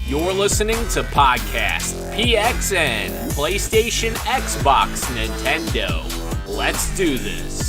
You're listening to Podcast PXN, PlayStation, Xbox, Nintendo. Let's do this.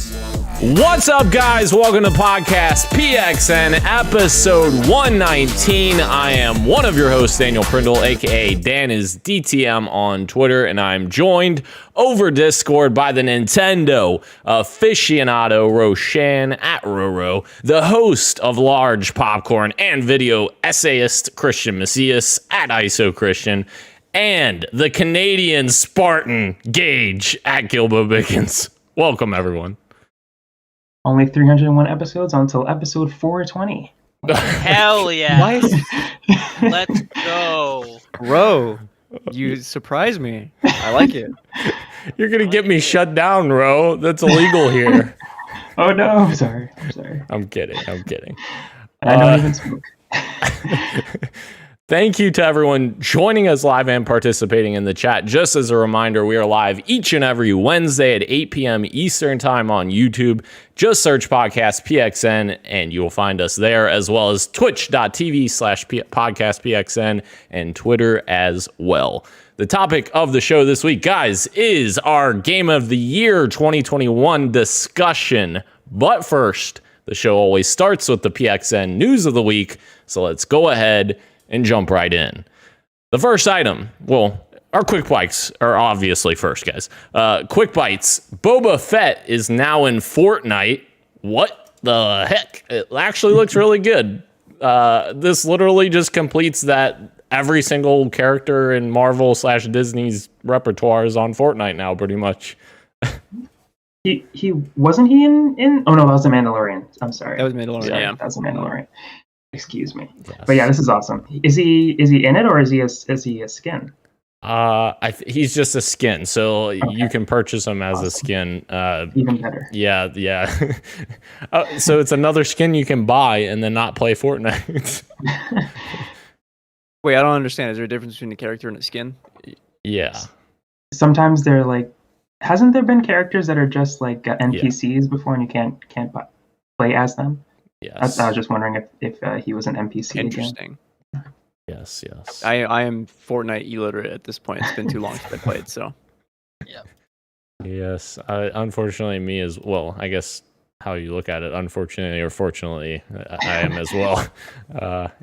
What's up, guys? Welcome to Podcast PXN, episode 119. I am one of your hosts, Daniel Prindle, aka Dan is DTM on Twitter, and I'm joined over Discord by the Nintendo aficionado Roshan at Roro, the host of Large Popcorn and video essayist Christian Macias at ISO Christian, and the Canadian Spartan Gage at Gilbo Biggins. Welcome, everyone. Only 301 episodes until episode 420. Hell yeah. Nice. Let's go. Ro, you surprised me. I like it. You're going to get me shut down, Ro. That's illegal here. Oh, no. I'm sorry. I'm kidding. I don't even smoke. Thank you to everyone joining us live and participating in the chat. Just as a reminder, we are live each and every Wednesday at 8 p.m. Eastern Time on YouTube. Just search Podcast PXN and you will find us there, as well as twitch.tv/podcastpxn and Twitter as well. The topic of the show this week, guys, is our Game of the Year 2021 discussion. But first, the show always starts with the PXN news of the week. So let's go ahead and jump right in. The first item, well, our quick bites are obviously first, guys. Quick bites. Boba Fett is now in Fortnite. What the heck? It actually looks really good. This literally just completes that every single character in Marvel/Disney's repertoire is on Fortnite now, pretty much. He wasn't he in oh no, that was the Mandalorian. I'm sorry. That was Mandalorian. Yeah, that was the Mandalorian. Excuse me. Yes. But yeah, this is awesome. Is he in it, or is he a skin? He's just a skin, so okay. You can purchase him as a skin. Even better. Yeah. So it's another skin you can buy and then not play Fortnite. Wait, I don't understand. Is there a difference between a character and a skin? Yeah. Sometimes they're like, hasn't there been characters that are just like NPCs before, and you can't play as them? Yes. I was just wondering if he was an NPC. Interesting. Again. Yes. I am Fortnite illiterate at this point. It's been too long since I played, so. Yeah. Yes. Unfortunately, me as well. I guess how you look at it, unfortunately or fortunately, I am as well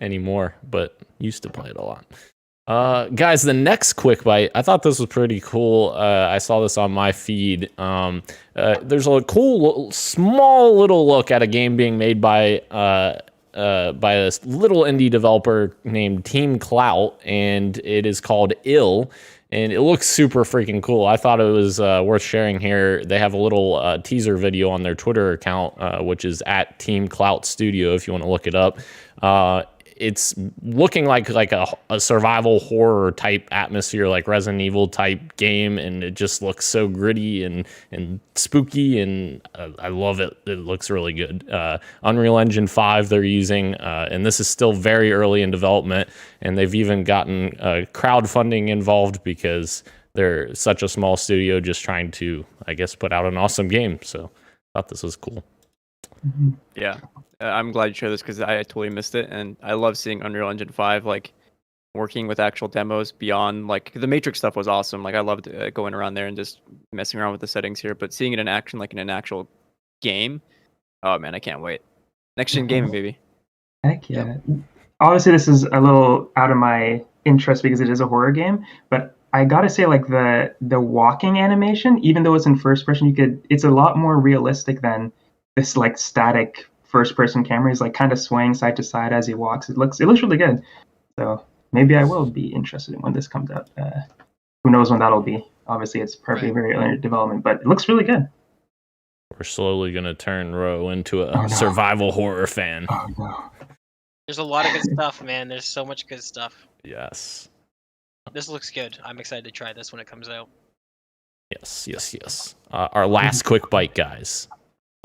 anymore, but used to play it a lot. Guys, the next quick bite, I thought this was pretty cool. I saw this on my feed. There's a cool, small little look at a game being made by this little indie developer named Team Clout, and it is called Ill, and it looks super freaking cool. I thought it was worth sharing here. They have a little teaser video on their Twitter account, which is at Team Clout Studio, if you want to look it up. It's looking like a survival horror type atmosphere, like Resident Evil type game, and it just looks so gritty and spooky, and I love it. It looks really good. Unreal Engine 5 they're using, and this is still very early in development, and they've even gotten crowdfunding involved because they're such a small studio just trying to, I guess, put out an awesome game. So I thought this was cool. Mm-hmm. Yeah. I'm glad you shared this because I totally missed it, and I love seeing Unreal Engine 5 like working with actual demos beyond like the Matrix stuff was awesome. Like I loved going around there and just messing around with the settings here, but seeing it in action, like in an actual game, oh man, I can't wait. Next gen gaming, baby. Heck yeah! Obviously, this is a little out of my interest because it is a horror game, but I gotta say, like the walking animation, even though it's in first person, it's a lot more realistic than this like static first-person camera. Is like kind of swaying side to side as he walks. It looks really good. So maybe I will be interested in when this comes out. Who knows when that'll be? Obviously, it's probably very early in development, but it looks really good. We're slowly gonna turn Ro into a survival horror fan. Oh no! There's a lot of good stuff, man. There's so much good stuff. Yes. This looks good. I'm excited to try this when it comes out. Yes. Our last quick bite, guys.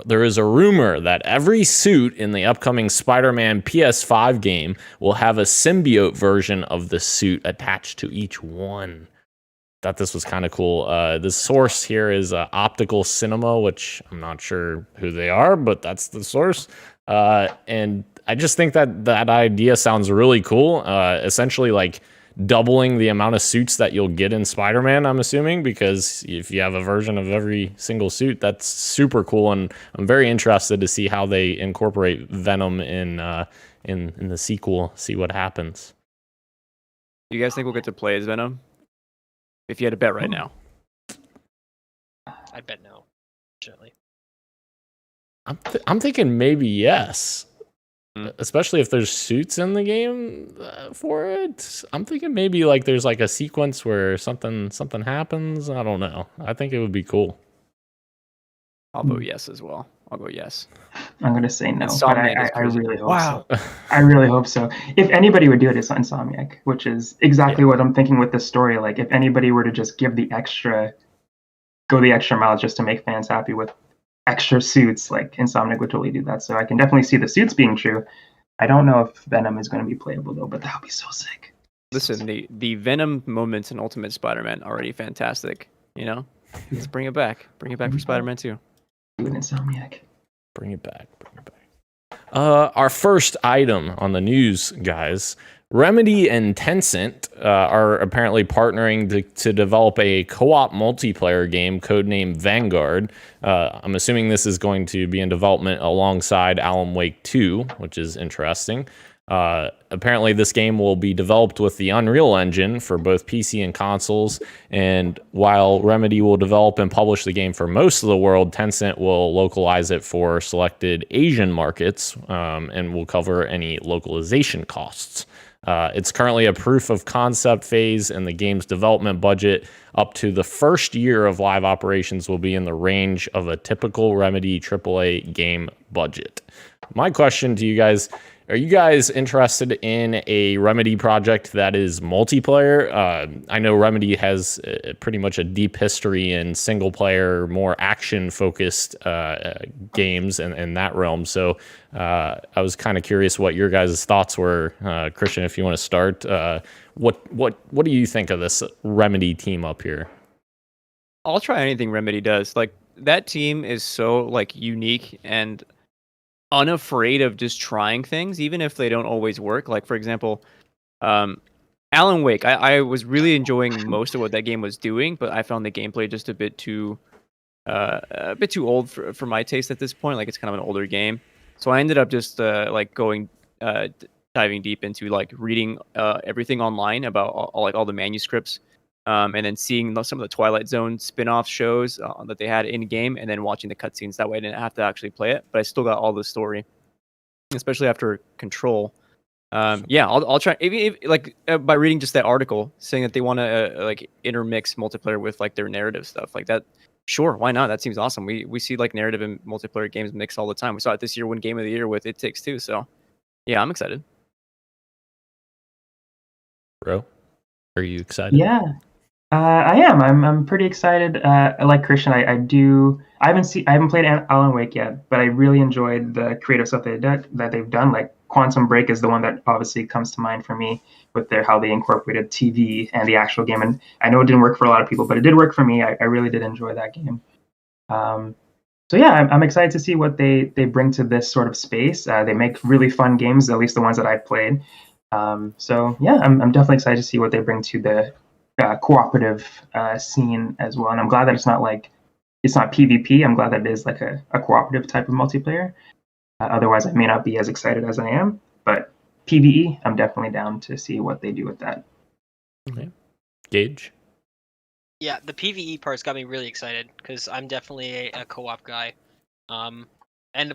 There is a rumor that every suit in the upcoming Spider-Man PS5 game will have a symbiote version of the suit attached to each one. Thought this was kind of cool. The source here is Optical Cinema, which I'm not sure who they are, but that's the source. And I just think that idea sounds really cool. Essentially, like doubling the amount of suits that you'll get in Spider-Man, I'm assuming, because if you have a version of every single suit, that's super cool, and I'm very interested to see how they incorporate Venom in the sequel. See what happens. Do you guys think we'll get to play as Venom? If you had to bet right now. I bet no. Unfortunately. I'm thinking maybe yes. Mm. Especially if there's suits in the game for it. I'm thinking maybe like there's like a sequence where something happens. I don't know. I think it would be cool. I'll vote yes as well. I'll go yes. I'm going to say no, but I really hope so. I really hope so. If anybody would do it, it's Insomniac, which is exactly what I'm thinking with this story. Like, if anybody were to just go the extra mile just to make fans happy with extra suits, like Insomniac would totally do that. So I can definitely see the suits being true. I don't know if Venom is going to be playable though, but that would be so sick. Listen, the Venom moments in Ultimate Spider-Man already fantastic. You know, let's bring it back. Bring it back for Spider-Man 2. Do an Insomniac. Bring it back. Our first item on the news, guys. Remedy and Tencent are apparently partnering to develop a co-op multiplayer game codenamed Vanguard. I'm assuming this is going to be in development alongside Alan Wake 2, which is interesting. Apparently, this game will be developed with the Unreal Engine for both PC and consoles. And while Remedy will develop and publish the game for most of the world, Tencent will localize it for selected Asian markets and will cover any localization costs. It's currently a proof of concept phase, and the game's development budget up to the first year of live operations will be in the range of a typical Remedy AAA game budget. My question to you guys, are you guys interested in a Remedy project that is multiplayer? I know Remedy has pretty much a deep history in single-player, more action-focused games in that realm. So I was kind of curious what your guys' thoughts were. Christian, if you want to start, what do you think of this Remedy team up here? I'll try anything Remedy does. Like, that team is so like unique and unafraid of just trying things, even if they don't always work. Like, for example, Alan Wake. I was really enjoying most of what that game was doing, but I found the gameplay just a bit too old for my taste at this point. Like, it's kind of an older game, so I ended up just like going diving deep into like reading everything online about all the manuscripts. And then seeing some of the Twilight Zone spin-off shows that they had in game, and then watching the cutscenes. That way, I didn't have to actually play it, but I still got all the story, especially after Control. Yeah, I'll try. If by reading just that article saying that they want to like intermix multiplayer with like their narrative stuff like that. Sure, why not? That seems awesome. We see like narrative and multiplayer games mix all the time. We saw it this year, win Game of the Year with It Takes Two. So, yeah, I'm excited. Bro, are you excited? Yeah. I am. I'm pretty excited. Like Christian, I do. I haven't played Alan Wake yet, but I really enjoyed the creative stuff that they've done. Like Quantum Break is the one that obviously comes to mind for me with how they incorporated TV and the actual game. And I know it didn't work for a lot of people, but it did work for me. I really did enjoy that game. So yeah, I'm excited to see what they bring to this sort of space. They make really fun games, at least the ones that I've played. So yeah, I'm definitely excited to see what they bring to the cooperative scene as well. And I'm glad that it's not PvP. I'm glad that it is like a cooperative type of multiplayer. Otherwise, I may not be as excited as I am. But PvE, I'm definitely down to see what they do with that. Okay. Gage? Yeah, the PvE part's got me really excited because I'm definitely a co-op guy. And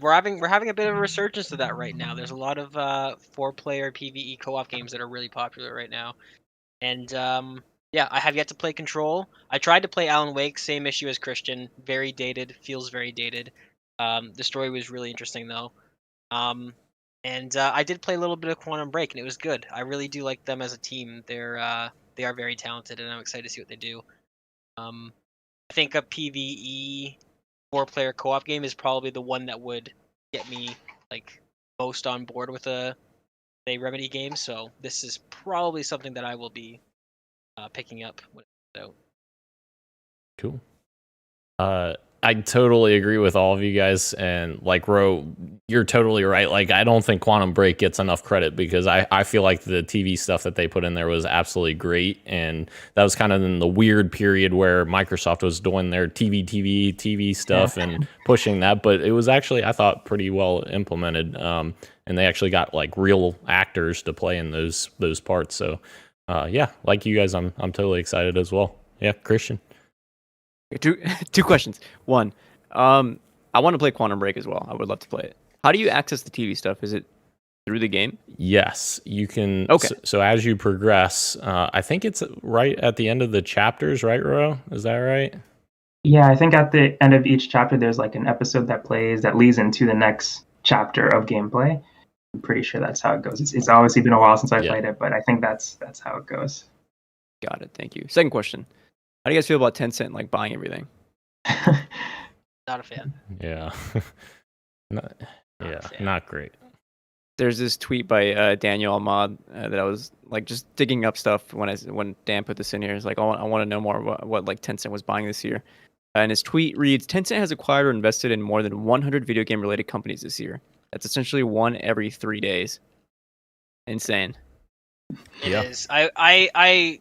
we're having a bit of a resurgence of that right now. There's a lot of 4-player PvE co-op games that are really popular right now. And yeah, I have yet to play Control. I tried to play Alan Wake, same issue as Christian. Very dated, feels very dated. The story was really interesting though. And I did play a little bit of Quantum Break, and it was good. I really do like them as a team. They are very talented, and I'm excited to see what they do. I think a PvE 4-player co-op game is probably the one that would get me like most on board with a Remedy game. So this is probably something that I will be picking up when it's out. Cool. I totally agree with all of you guys, and like Ro, you're totally right. Like I don't think Quantum Break gets enough credit because I feel like the TV stuff that they put in there was absolutely great, and that was kind of in the weird period where Microsoft was doing their TV stuff and pushing that, but it was actually, I thought, pretty well implemented. And they actually got like real actors to play in those parts. So yeah, like you guys, I'm totally excited as well. Yeah, Christian. Two questions. One, I want to play Quantum Break as well. I would love to play it. How do you access the TV stuff? Is it through the game? Yes, you can. Okay. So as you progress, I think it's right at the end of the chapters, right, Ro? Is that right? Yeah, I think at the end of each chapter, there's like an episode that plays that leads into the next chapter of gameplay. I'm pretty sure that's how it goes. It's obviously been a while since I played it, but I think that's how it goes. Got it. Thank you. Second question. How do you guys feel about Tencent like buying everything? Not a fan. Yeah. Not great. There's this tweet by Daniel Ahmad that I was like just digging up stuff when Dan put this in here. It's like I want to know more about what like Tencent was buying this year. And his tweet reads, Tencent has acquired or invested in more than 100 video game related companies this year. That's essentially one every 3 days. Insane. It is. I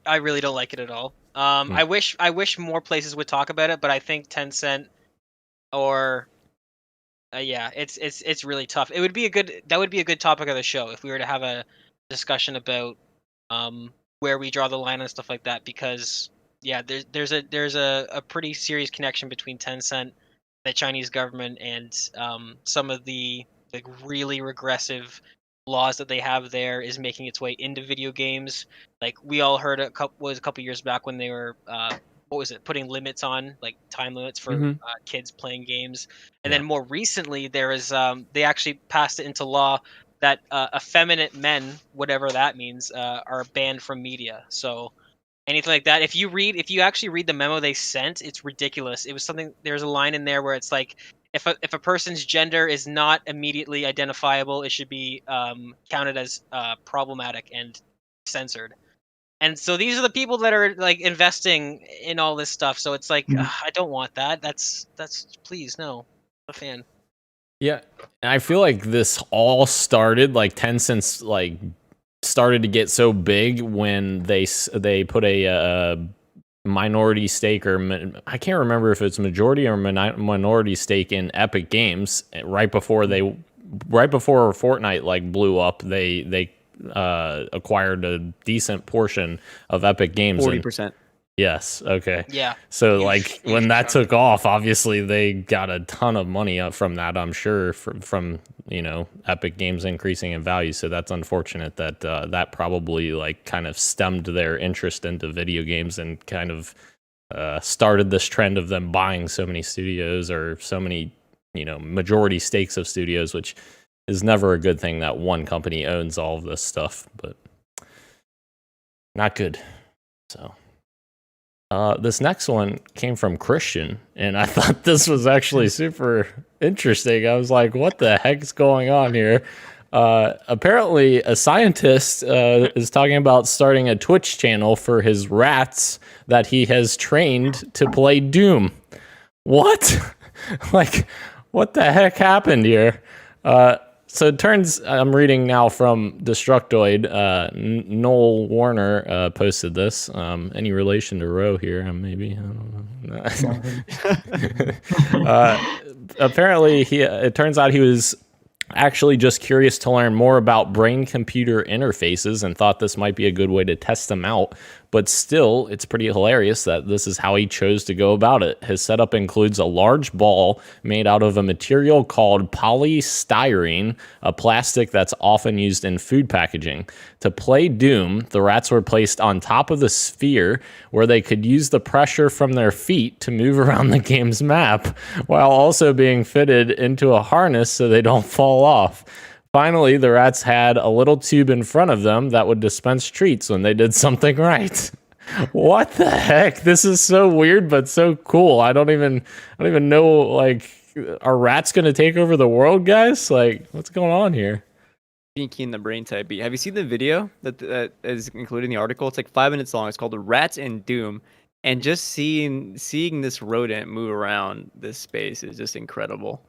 really don't like it at all. I wish more places would talk about it, but I think Tencent or it's really tough. That would be a good topic of the show if we were to have a discussion about where we draw the line and stuff like that, because there's a pretty serious connection between Tencent, the Chinese government, and some of the like really regressive laws that they have there is making its way into video games. Like we all heard a couple years back when they were putting limits on, like time limits for kids playing games. And then more recently there is they actually passed it into law that effeminate men, whatever that means, are banned from media. So anything like that, if you actually read the memo they sent, it's ridiculous. It was something, there's a line in there where it's like, if a person's gender is not immediately identifiable, it should be counted as problematic and censored. And so these are the people that are like investing in all this stuff. So it's like, I don't want that. That's please no, I'm a fan. Yeah, and I feel like this all started like Tencent's like started to get so big when they put a minority stake, or I can't remember if it's majority or minority stake in Epic Games right before Fortnite like blew up. They acquired a decent portion of Epic Games. 40%. Yes. Okay. Yeah. So like when that took off, obviously they got a ton of money up from that, I'm sure, from Epic Games increasing in value. So that's unfortunate that that probably like kind of stemmed their interest into video games and kind of started this trend of them buying so many studios, or so many majority stakes of studios, which is never a good thing that one company owns all of this stuff, but not good. So this next one came from Christian, and I thought this was actually super interesting. I was like, what the heck's going on here? Apparently, a scientist is talking about starting a Twitch channel for his rats that he has trained to play Doom. What? Like, what the heck happened here? So it turns, I'm reading now from Destructoid, Noel Warner posted this. Any relation to Ro here? Maybe, I don't know. Apparently, it turns out he was actually just curious to learn more about brain-computer interfaces and thought this might be a good way to test them out. But still, it's pretty hilarious that this is how he chose to go about it. His setup includes a large ball made out of a material called polystyrene, a plastic that's often used in food packaging. To play Doom, the rats were placed on top of the sphere where they could use the pressure from their feet to move around the game's map, while also being fitted into a harness so they don't fall off. Finally, the rats had a little tube in front of them that would dispense treats when they did something right. What the heck? This is so weird, but so cool. I don't even know, like, are rats going to take over the world, guys? Like, what's going on here? Pinky in the brain type beat. Have you seen the video that is included in the article? It's like 5 minutes long. It's called "Rats and Doom." And just seeing this rodent move around this space is just incredible.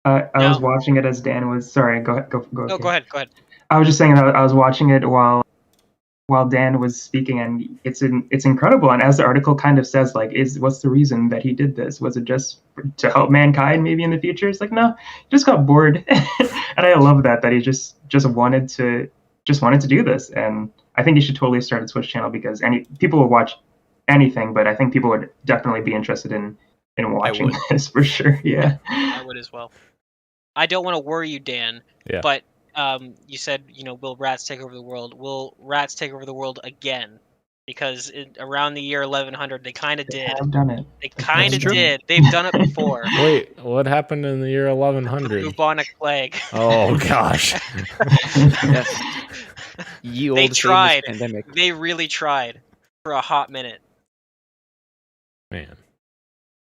I Now- was watching it as Dan was. Sorry, go ahead. No, go ahead. I was just saying that I was watching it while Dan was speaking, and it's incredible. And as the article kind of says, like, what's the reason that he did this? Was it just to help mankind maybe in the future? It's like, no, he just got bored, and I love that he just wanted to do this. And I think he should totally start a Twitch channel, because people will watch anything, but I think people would definitely be interested in watching this for sure. Yeah, I would as well. I don't want to worry you, Dan, but you said, will rats take over the world? Will rats take over the world again? Because around the year 1100, they kind of did. I've done it. They kind of did. They've done it before. Wait, what happened in the year 1100? Bubonic plague. Oh gosh. Yes. They tried. Pandemic. They really tried for a hot minute. Man,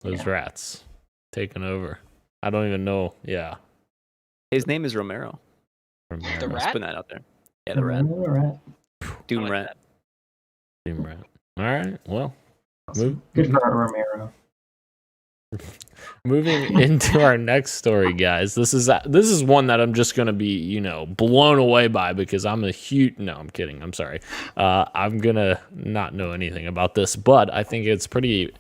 those rats taking over. I don't even know. Yeah. His name is Romero. The rat? Just putting that out there. Yeah, the rat. Doom like rat. Doom rat. All right. Well, good for Romero. moving into our next story, guys. This is one that I'm just gonna be, blown away by, because I'm a huge. No, I'm kidding. I'm sorry. I'm gonna not know anything about this, but I think it's pretty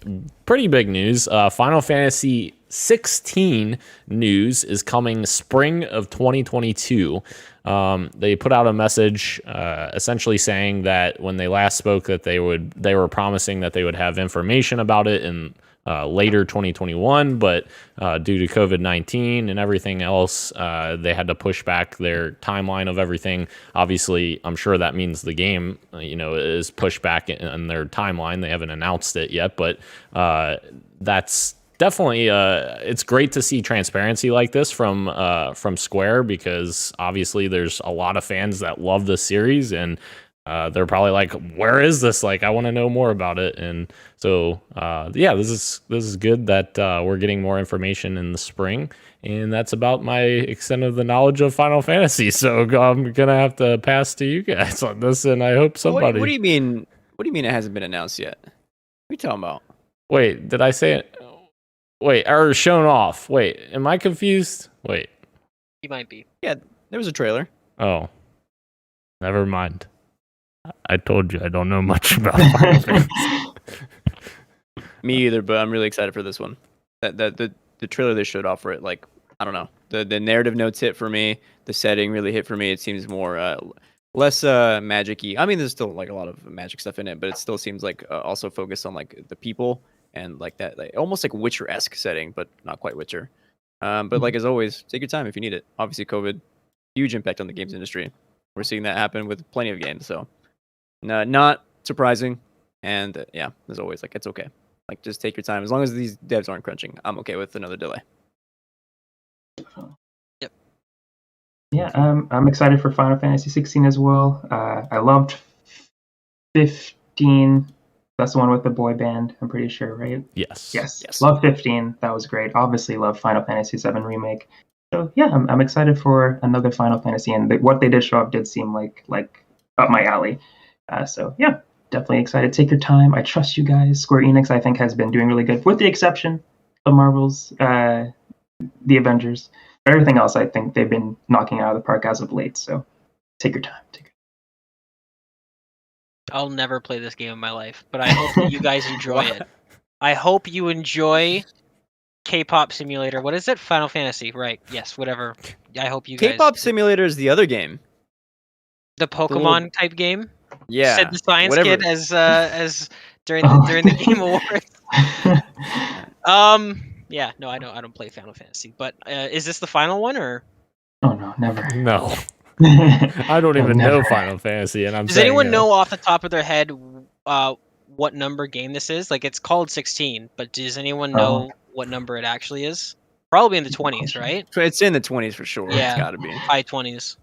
big news. Final Fantasy 16 news is coming spring of 2022. They put out a message essentially saying that when they last spoke, that they were promising that they would have information about it in later 2021, but due to COVID-19 and everything else, they had to push back their timeline of everything. Obviously, I'm sure that means the game, is pushed back in their timeline. They haven't announced it yet, but that's definitely it's great to see transparency like this from Square, because obviously there's a lot of fans that love this series, and they're probably like, where is this? Like, I want to know more about it. And so this is good that we're getting more information in the spring. And that's about my extent of the knowledge of Final Fantasy. So I'm gonna have to pass to you guys on this, and I hope somebody. What do you mean? What do you mean it hasn't been announced yet? What are you talking about? Wait, did I say it? Wait, or shown off? Wait, am I confused? Wait, You might be. Yeah, there was a trailer. oh, never mind. I told you I don't know much about Final Fantasy. Me either, but I'm really excited for this one. The trailer they showed off for it, like, I don't know, the narrative notes hit for me. The setting really hit for me. It seems more less magic-y. I mean, there's still like a lot of magic stuff in it, but it still seems like also focused on like the people and like that, like, almost like Witcher-esque setting, but not quite Witcher. But like as always, take your time if you need it. Obviously, COVID, huge impact on the games industry. We're seeing that happen with plenty of games, so not surprising. And yeah, as always, like, it's okay. Like, just take your time. As long as these devs aren't crunching, I'm okay with another delay. Yep. Yeah, I'm excited for Final Fantasy 16 as well. I loved 15. That's the one with the boy band, I'm pretty sure, right? Yes. Love 15. That was great. Obviously, love Final Fantasy 7 Remake. So yeah, I'm excited for another Final Fantasy, and what they did show up did seem like up my alley. So yeah, definitely excited. Take your time. I trust you guys. Square Enix, I think, has been doing really good, with the exception of Marvel's The Avengers. But everything else, I think they've been knocking out of the park as of late. So take your time. I'll never play this game in my life, but I hope that you guys enjoy it. I hope you enjoy K-pop Simulator. What is it? Final Fantasy, right? Yes, whatever. I hope you guys. K-pop Simulator is the other game. The Pokemon type game. Yeah. Said the science whatever. kid as during the Game Awards. Yeah, no, I don't play Final Fantasy, but is this the final one or? Oh no, never. No. I don't even know Final Fantasy, and Does anyone know off the top of their head what number game this is? Like, it's called 16, but does anyone know what number it actually is? Probably in the 20s, right? It's in the 20s for sure. Yeah, It's gotta be. High 20s.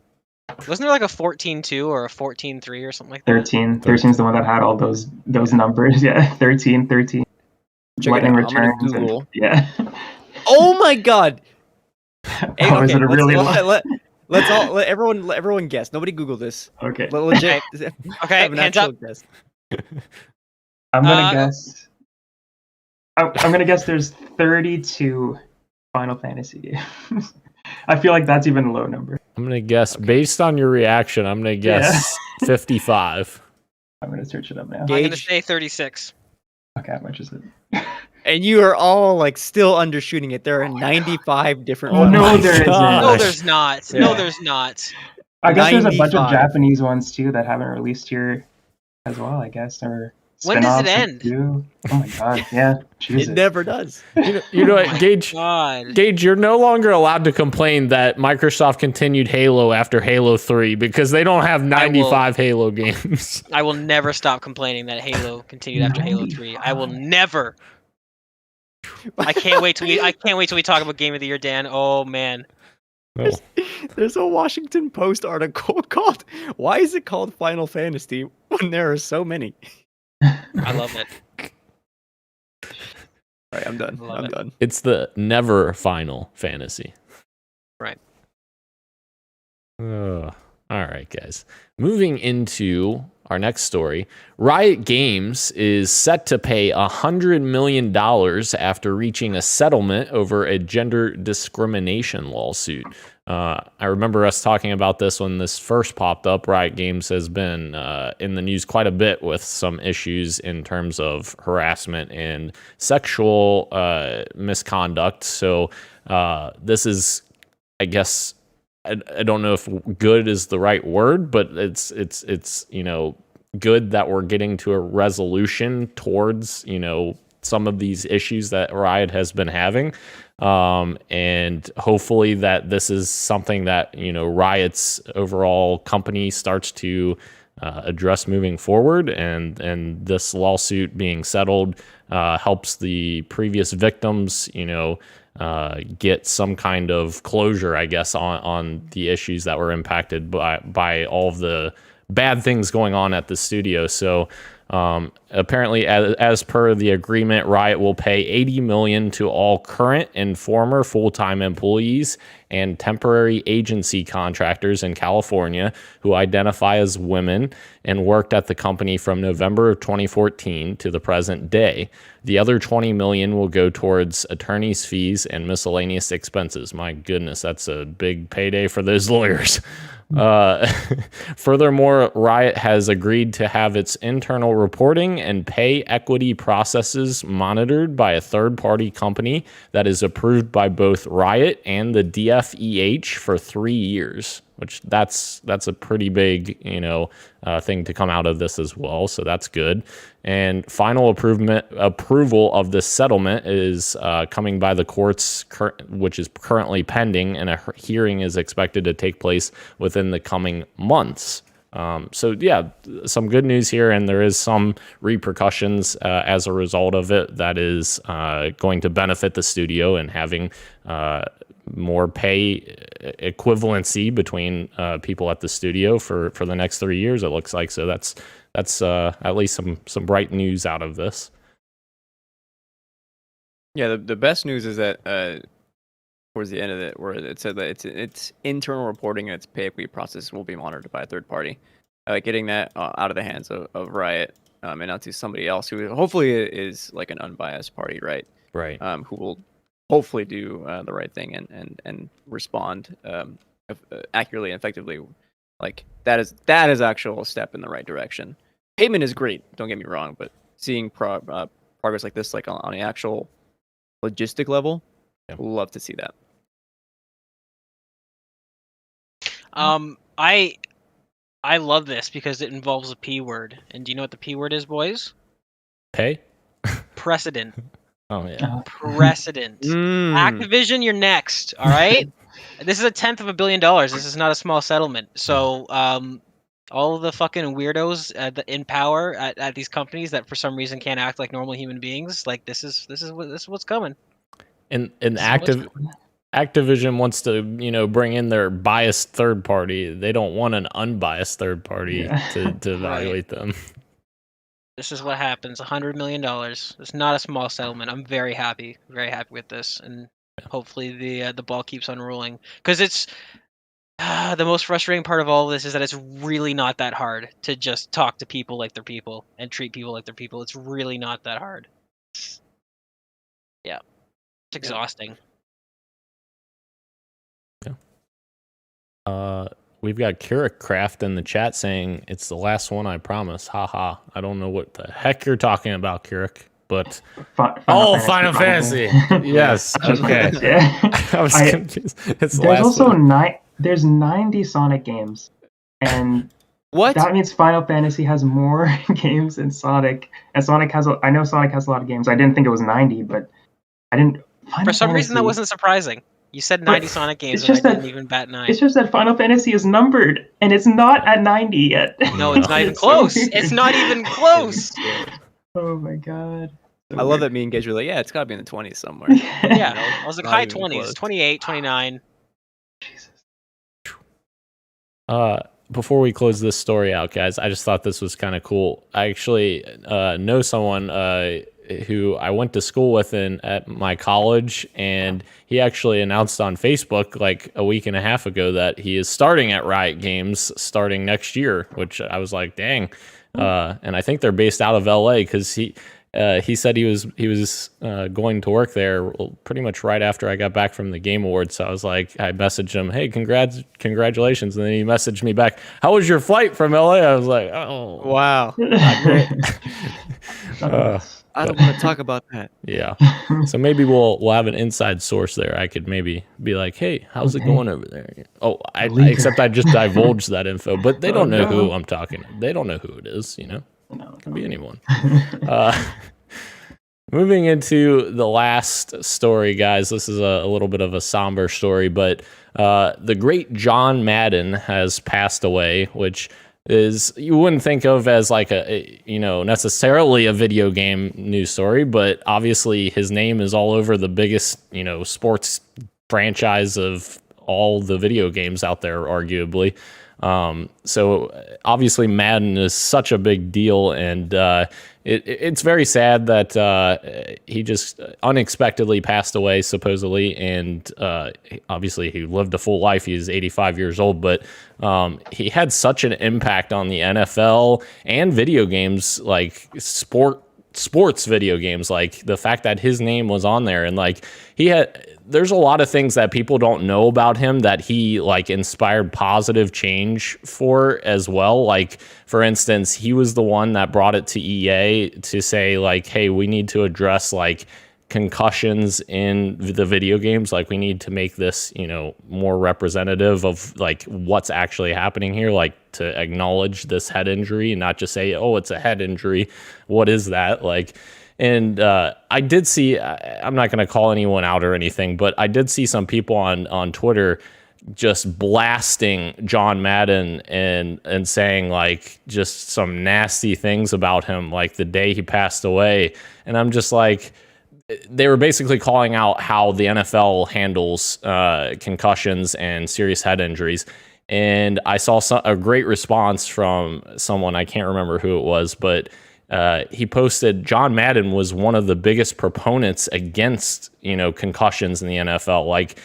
Wasn't there like a 14-2 or a 14-3 or something like that? 13. 13 is the one that had all those numbers. Yeah, 13. Check Lightning it out. I'm gonna Returns. Google. Yeah. Oh my god! Hey, Oh, is it really let everyone guess. Nobody Google this. Okay. Legit. Okay, have an hands actual up. guess. I'm gonna guess. I'm gonna guess there's 32 Final Fantasy games. I feel like that's even a low number. I'm gonna guess based on your reaction. I'm gonna guess 55. I'm gonna search it up now. I'm gonna say 36. Okay, how much is it? And you are all like still undershooting it. There are 95 different. Oh no, there isn't. No, there's not. Yeah. No, there's not. I guess there's a bunch of 95. Japanese ones too that haven't released here as well. I guess or. When does it spin-offs end? too. Oh my god, yeah. Jesus. It never does. You know what, Gage? God. Gage, you're no longer allowed to complain that Microsoft continued Halo after Halo 3 because they don't have 95 Halo games. I will never stop complaining that Halo continued after Halo 3. I will never. I can't wait till we talk about Game of the Year, Dan. Oh man. Oh. There's a Washington Post article called "Why is it called Final Fantasy when there are so many?" I love it. All right, I'm done. I'm done. It's the never Final Fantasy. Right. All right, guys. Moving into our next story, Riot Games is set to pay $100 million after reaching a settlement over a gender discrimination lawsuit. I remember us talking about this when this first popped up. Riot Games has been in the news quite a bit with some issues in terms of harassment and sexual misconduct. So this is, I guess, I don't know if good is the right word, but it's good that we're getting to a resolution towards some of these issues that Riot has been having. And hopefully that this is something that, Riot's overall company starts to address moving forward. And this lawsuit being settled helps the previous victims, get some kind of closure, I guess, on the issues that were impacted by all of the bad things going on at the studio. So apparently, as per the agreement, Riot will pay $80 million to all current and former full-time employees and temporary agency contractors in California who identify as women and worked at the company from November of 2014 to the present day. The other $20 million will go towards attorneys' fees and miscellaneous expenses. My goodness, that's a big payday for those lawyers. Furthermore, Riot has agreed to have its internal reporting and pay equity processes monitored by a third-party company that is approved by both Riot and the DFEH for 3 years, which that's a pretty big, thing to come out of this as well. So that's good. And final approval of this settlement is coming by the courts, which is currently pending, and a hearing is expected to take place within the coming months. So yeah, some good news here, and there is some repercussions as a result of it that is going to benefit the studio and having more pay equivalency between people at the studio for the next 3 years, it looks like. So that's at least some bright news out of this. Yeah, the best news is that towards the end of it, where it said that its internal reporting and its pay equity process will be monitored by a third party. Getting that out of the hands of Riot and out to somebody else who hopefully is like an unbiased party, right? Right. Who will hopefully do the right thing and respond accurately and effectively. Like that is actual step in the right direction. Hitman is great, don't get me wrong, but seeing progress like this, like on the actual logistic level, I'd love to see that. I love this because it involves a P word. And do you know what the P word is, boys? Pay? Precedent. Oh, yeah. Precedent. Activision, you're next, all right? This is $1/10 billion. This is not a small settlement. So all of the fucking weirdos in power at these companies that for some reason can't act like normal human beings, like this is what's coming. And Activision wants to, bring in their biased third party. They don't want an unbiased third party to evaluate them. This is what happens. $100 million. It's not a small settlement. I'm very happy with this, and hopefully the ball keeps on rolling because The most frustrating part of all of this is that it's really not that hard to just talk to people like they're people and treat people like they're people. It's really not that hard. Yeah, it's exhausting. We've got Keurig Craft in the chat saying it's the last one, I promise. Haha. I don't know what the heck you're talking about, Keurig, but Final Fantasy. Yes. Okay. Yeah. I was confused. It's the There's last also one. There's 90 Sonic games, and What? that means Final Fantasy has more games than Sonic. And I know Sonic has a lot of games. I didn't think it was 90, but I didn't. For some reason, that wasn't surprising. You said 90 Sonic games, and I didn't even bat an eye. It's just that Final Fantasy is numbered, and it's not at 90 yet. No, it's not even close. It's not even close. Oh my god. So I love weird. that me and Gage were like, yeah, it's got to be in the 20s somewhere. Yeah, I was like Not high even 20s, close. 28, 29. Jesus. Before we close this story out, guys, I just thought this was kind of cool. I actually know someone who I went to school with at my college, and he actually announced on Facebook like a week and a half ago that he is starting at Riot Games starting next year, which I was like, dang. And I think they're based out of LA because he said he was going to work there pretty much right after I got back from the Game Awards. So I was like, I messaged him, hey, congratulations. And then he messaged me back, how was your flight from LA? I was like, oh, Wow. not great. I don't want to talk about that. Yeah. So maybe we'll have an inside source there. I could maybe be like, hey, how's it going over there? Oh, except I just divulged that info, but they don't know who I'm talking to. They don't know who it is, you know? No, It can be anyone. Moving into the last story, guys. This is a little bit of a somber story, but the great John Madden has passed away, which is you wouldn't think of as like necessarily a video game news story, but obviously his name is all over the biggest sports franchise of all the video games out there, arguably. So obviously Madden is such a big deal, and it's very sad that he just unexpectedly passed away, supposedly, and obviously he lived a full life. He's 85 years old, but he had such an impact on the NFL and video games, like sports video games, like the fact that his name was on there, and like there's a lot of things that people don't know about him that he like inspired positive change for as well. Like, for instance, he was the one that brought it to EA to say like, hey, we need to address like concussions in the video games. Like, we need to make this, more representative of like what's actually happening here, like to acknowledge this head injury and not just say, oh, it's a head injury. What is that? Like, and I did see, I'm not going to call anyone out or anything, but I did see some people on Twitter just blasting John Madden and saying like just some nasty things about him, like the day he passed away. And I'm just like, they were basically calling out how the NFL handles concussions and serious head injuries. And I saw a great response from someone, I can't remember who it was, but he posted John Madden was one of the biggest proponents against, concussions in the NFL. Like,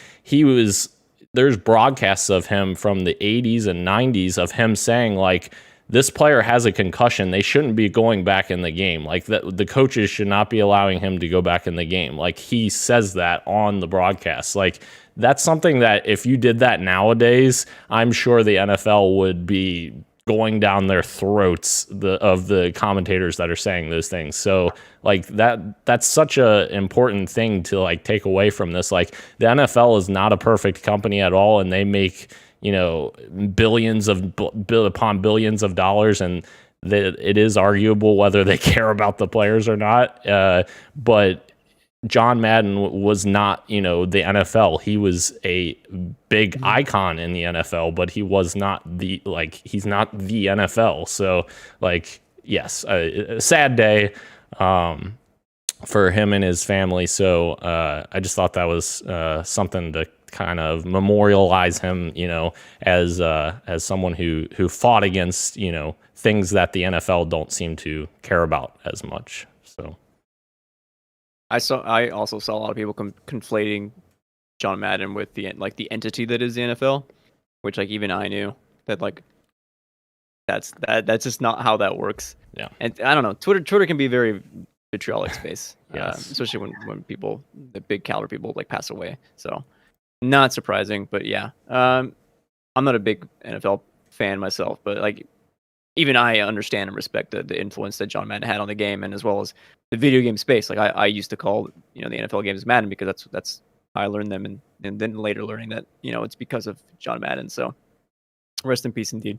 there's broadcasts of him from the 80s and 90s of him saying like, this player has a concussion, they shouldn't be going back in the game. Like, the coaches should not be allowing him to go back in the game. Like, he says that on the broadcast. Like, that's something that if you did that nowadays, I'm sure the NFL would be going down their throats of the commentators that are saying those things. So like that's such a important thing to like take away from this. Like, the NFL is not a perfect company at all, and they make billions upon billions of dollars, and it is arguable whether they care about the players or not. But John Madden was not, the NFL. He was a big icon in the NFL, but he was not he's not the NFL. So like, yes, a sad day for him and his family. So I just thought that was something to kind of memorialize him, as someone who fought against, things that the NFL don't seem to care about as much. So. I also saw a lot of people conflating John Madden with the entity that is the NFL, which like even I knew that like that's just not how that works. Yeah. And I don't know, Twitter can be a very vitriolic space. Yes. Especially when people, the big caliber people, like pass away. So not surprising, but yeah. I'm not a big NFL fan myself, but like even I understand and respect the influence that John Madden had on the game, and as well as the video game space. Like I used to call the NFL games Madden because that's how I learned them, and then later learning that it's because of John Madden. So rest in peace, indeed.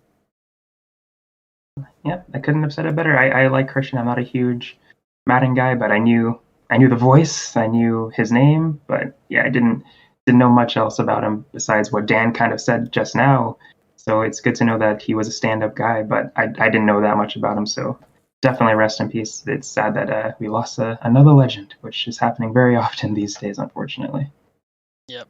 Yeah, I couldn't have said it better. I like Christian. I'm not a huge Madden guy, but I knew the voice, I knew his name, but yeah, I didn't know much else about him besides what Dan kind of said just now. So it's good to know that he was a stand-up guy, but I didn't know that much about him. So definitely rest in peace. It's sad that we lost another legend, which is happening very often these days, unfortunately. Yep.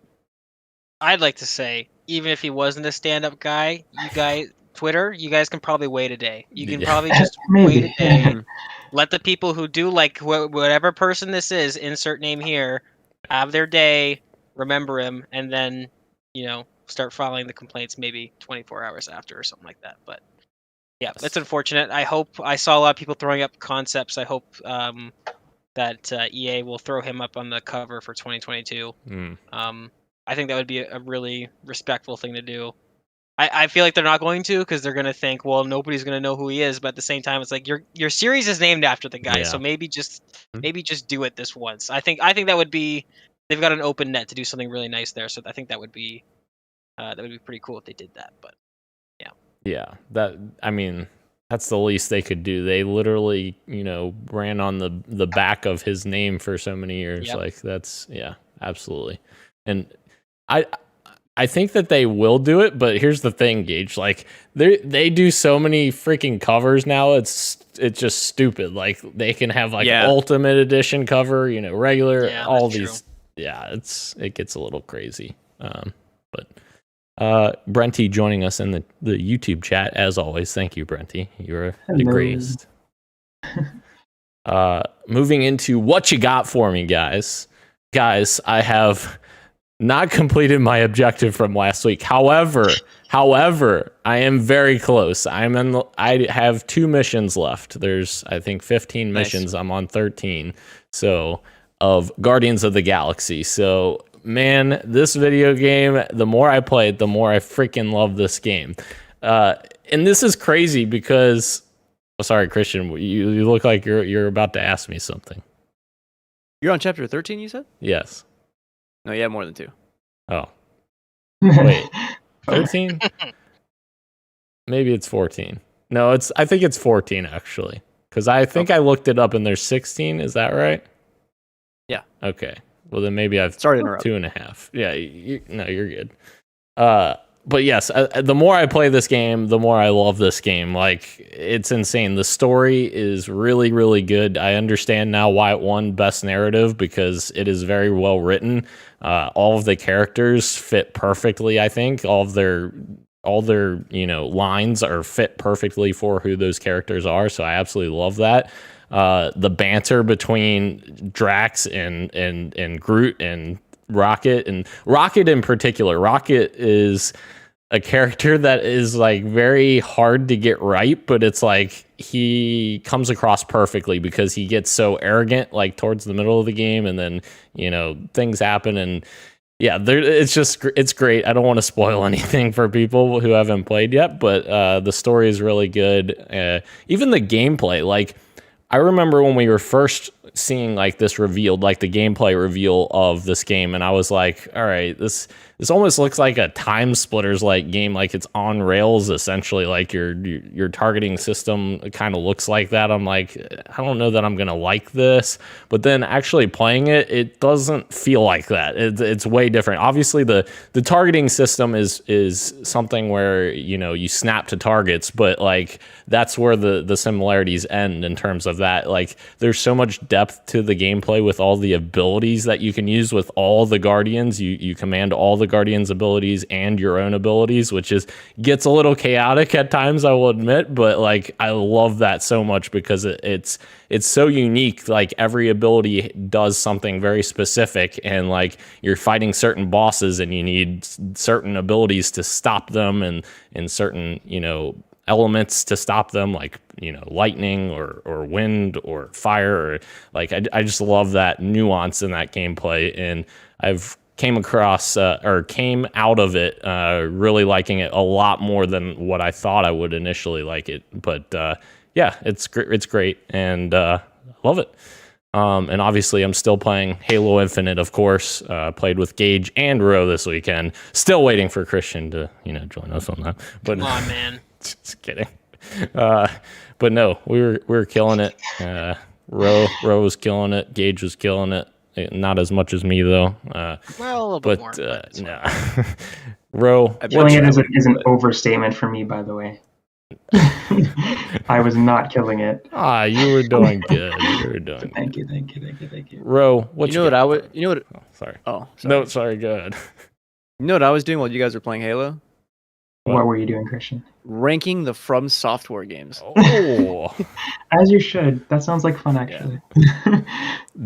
I'd like to say, even if he wasn't a stand-up guy, you guys, Twitter, you guys can probably wait a day. You can probably just wait a day. Let the people who do like whatever person this is, insert name here, have their day, remember him, and then start filing the complaints maybe 24 hours after or something like that. But yeah, it's unfortunate. I saw a lot of people throwing up concepts. I hope that EA will throw him up on the cover for 2022. I think that would be a really respectful thing to do. I feel like they're not going to, because they're going to think, well, nobody's going to know who he is. But at the same time, it's like your series is named after the guy, so maybe just do it this once. I think that would be, they've got an open net to do something really nice there. So I think that would be pretty cool if they did that. But yeah, that's the least they could do. They literally ran on the back of his name for so many years. Yep. Like that's absolutely. And I think that they will do it, but here's the thing, Gage. Like they do so many freaking covers now. It's just stupid. Like they can have Ultimate Edition cover, regular, all these. True. Yeah, it gets a little crazy. But Brenty joining us in the YouTube chat as always. Thank you, Brenty. You're the greatest. Moving into what you got for me, guys. Guys, I have not completed my objective from last week. However, I am very close. I have 2 missions left. There's, I think, 15 missions. I'm on 13. So, of Guardians of the Galaxy. So, man, this video game, the more I play it, the more I freaking love this game. And this is crazy because, sorry, Christian, you look like you're about to ask me something. You're on chapter 13, you said? Yes. No, you have more than 2. Oh. Wait. 13? Maybe it's 14. No, I think it's 14 actually. Because I think I looked it up and there's 16. Is that right? Yeah. Okay. Well, then maybe I've started 2.5. Yeah. You're good. But yes, the more I play this game, the more I love this game. Like, it's insane. The story is really, really good. I understand now why it won Best Narrative, because it is very well written. All of the characters fit perfectly, I think. All their lines are fit perfectly for who those characters are. So I absolutely love that. The banter between Drax and Groot and Rocket in particular. Rocket is a character that is like very hard to get right, but it's like he comes across perfectly because he gets so arrogant like towards the middle of the game, and then things happen, and it's great. I don't want to spoil anything for people who haven't played yet, but the story is really good. Even the gameplay, like I remember when we were first seeing like this revealed, like the gameplay reveal of this game, and I was like, all right, this almost looks like a Time Splitters like game, like it's on rails essentially, like your targeting system kind of looks like that. I'm like, I don't know that I'm gonna like this, but then actually playing it doesn't feel like that. It's way different. Obviously the targeting system is something where you snap to targets, but like that's where the similarities end in terms of that. Like there's so much depth to the gameplay with all the abilities that you can use with all the Guardians. You command all the Guardian's abilities and your own abilities, which gets a little chaotic at times, I will admit, but like I love that so much because it's so unique. Like every ability does something very specific, and like you're fighting certain bosses and you need certain abilities to stop them, and certain, elements to stop them, like, lightning or wind or fire, or like I just love that nuance in that gameplay, and I've came out of it really liking it a lot more than what I thought I would initially like it. But yeah, it's great, and love it. And obviously I'm still playing Halo Infinite, of course. Played with Gage and Ro this weekend. Still waiting for Christian to, join us on that. But Come on, man. Just kidding. But no, we were killing it. Ro was killing it. Gage was killing it. Not as much as me though. Well, a little bit more. No. Ro, killing it is an overstatement for me, by the way. I was not killing it. You were doing good. Thank you. Ro, what what I would? You know what? Oh, sorry. Oh, sorry. No, sorry. Go ahead. You know what I was doing while you guys were playing Halo? What were you doing, Christian? Ranking the From Software games. Oh, as you should. That sounds like fun, actually. Yeah.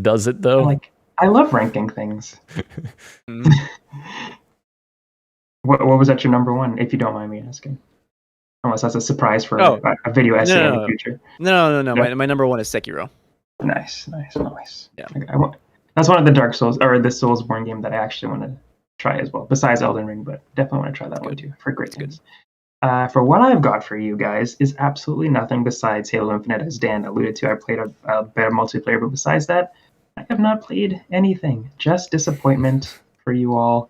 Does it though? I love ranking things. What was at your number one, if you don't mind me asking? Unless that's a surprise for a video essay in the future. No. Yeah. My number one is Sekiro. Nice. Yeah. That's one of the Dark Souls, or the Soulsborne game that I actually want to try as well, besides Elden Ring, but definitely want to try that one too. For great things. For what I've got for you guys is absolutely nothing besides Halo Infinite, as Dan alluded to. I played a bit of multiplayer, but besides that, I have not played anything. Just disappointment for you all.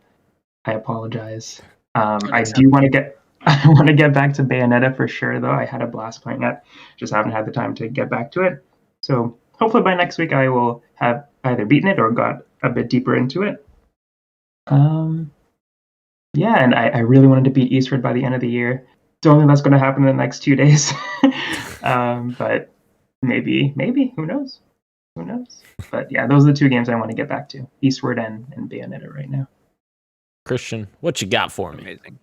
I apologize. I do want to get back to Bayonetta for sure, though. I had a blast playing it. Just haven't had the time to get back to it. So hopefully by next week I will have either beaten it or got a bit deeper into it. Yeah, and I really wanted to beat Eastward by the end of the year. Don't think that's going to happen in the next 2 days. But maybe, who knows? But yeah, those are the two games I want to get back to, Eastward and Bayonetta right now. Christian, what you got for me? Amazing.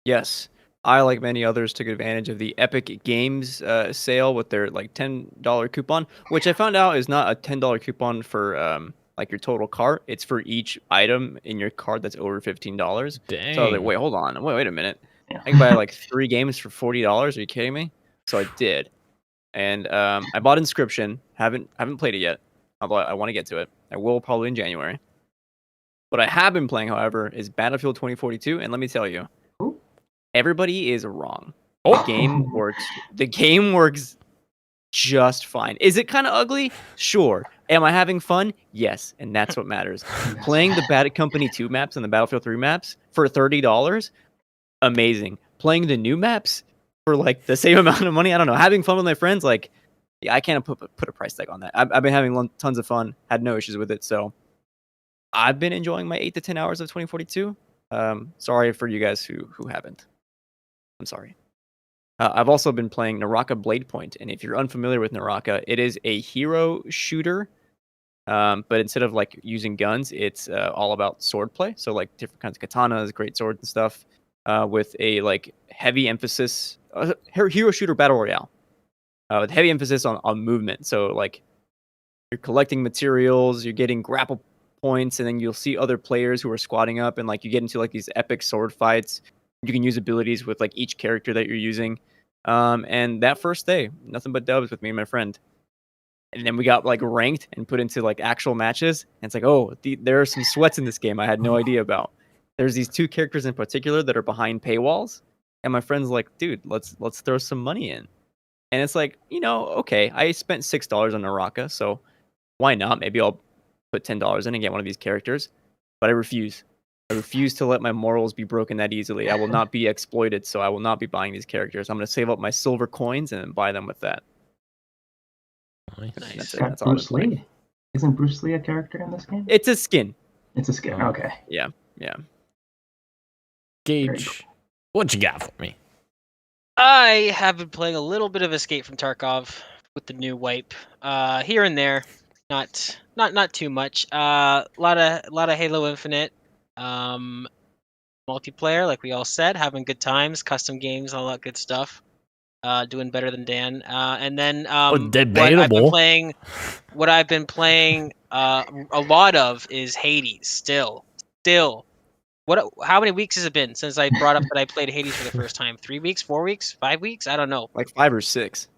Yes, I, like many others, took advantage of the Epic Games sale with their $10 coupon, which I found out is not a $10 coupon for your total cart. It's for each item in your cart that's over $15. Dang. So I was like, wait, hold on, wait a minute. Yeah. I can buy 3 games for $40. Are you kidding me? So I did, and I bought Inscription. Haven't played it yet, although I want to get to it. I will probably in January. What I have been playing, however, is Battlefield 2042, and let me tell you, everybody is wrong. The game works. The game works just fine. Is it kind of ugly? Sure. Am I having fun? Yes, and that's what matters. Playing the Bad Company 2 maps and the Battlefield 3 maps for $30, amazing. Playing the new maps for the same amount of money, I don't know. Having fun with my friends, yeah, I can't put a price tag on that. I've been having tons of fun. Had no issues with it, so I've been enjoying my 8 to 10 hours of 2042. Sorry for you guys who haven't. I'm sorry. I've also been playing Naraka Bladepoint, and if you're unfamiliar with Naraka, it is a hero shooter, but instead of using guns, it's all about swordplay. So different kinds of katanas, great swords and stuff, with a heavy emphasis, hero shooter battle royale, with heavy emphasis on movement. So you're collecting materials, you're getting grapple points, and then you'll see other players who are squatting up, and you get into these epic sword fights. You can use abilities with each character that you're using. And that first day, nothing but dubs with me and my friend. And then we got ranked and put into actual matches. And it's there are some sweats in this game I had no idea about. There's these 2 characters in particular that are behind paywalls. And my friend's like, dude, let's throw some money in. And it's okay, I spent $6 on Naraka, so why not? Maybe I'll put $10 in and get one of these characters. But I refuse. I refuse to let my morals be broken that easily. I will not be exploited, so I will not be buying these characters. I'm going to save up my silver coins and buy them with that. Nice. That's Bruce Lee. Isn't Bruce Lee a character in this game? It's a skin. It's a skin. Okay. Yeah. Gage, what you got for me? I have been playing a little bit of Escape from Tarkov with the new wipe, here and there, not too much. A lot of Halo Infinite. multiplayer, like we all said, having good times, custom games, all that good stuff. Doing better than Dan. And then debatable. what I've been playing a lot of is Hades. Still. How many weeks has it been since I brought up that I played Hades for the first time? 3 weeks, 4 weeks, 5 weeks? I don't know. Like 5 or 6.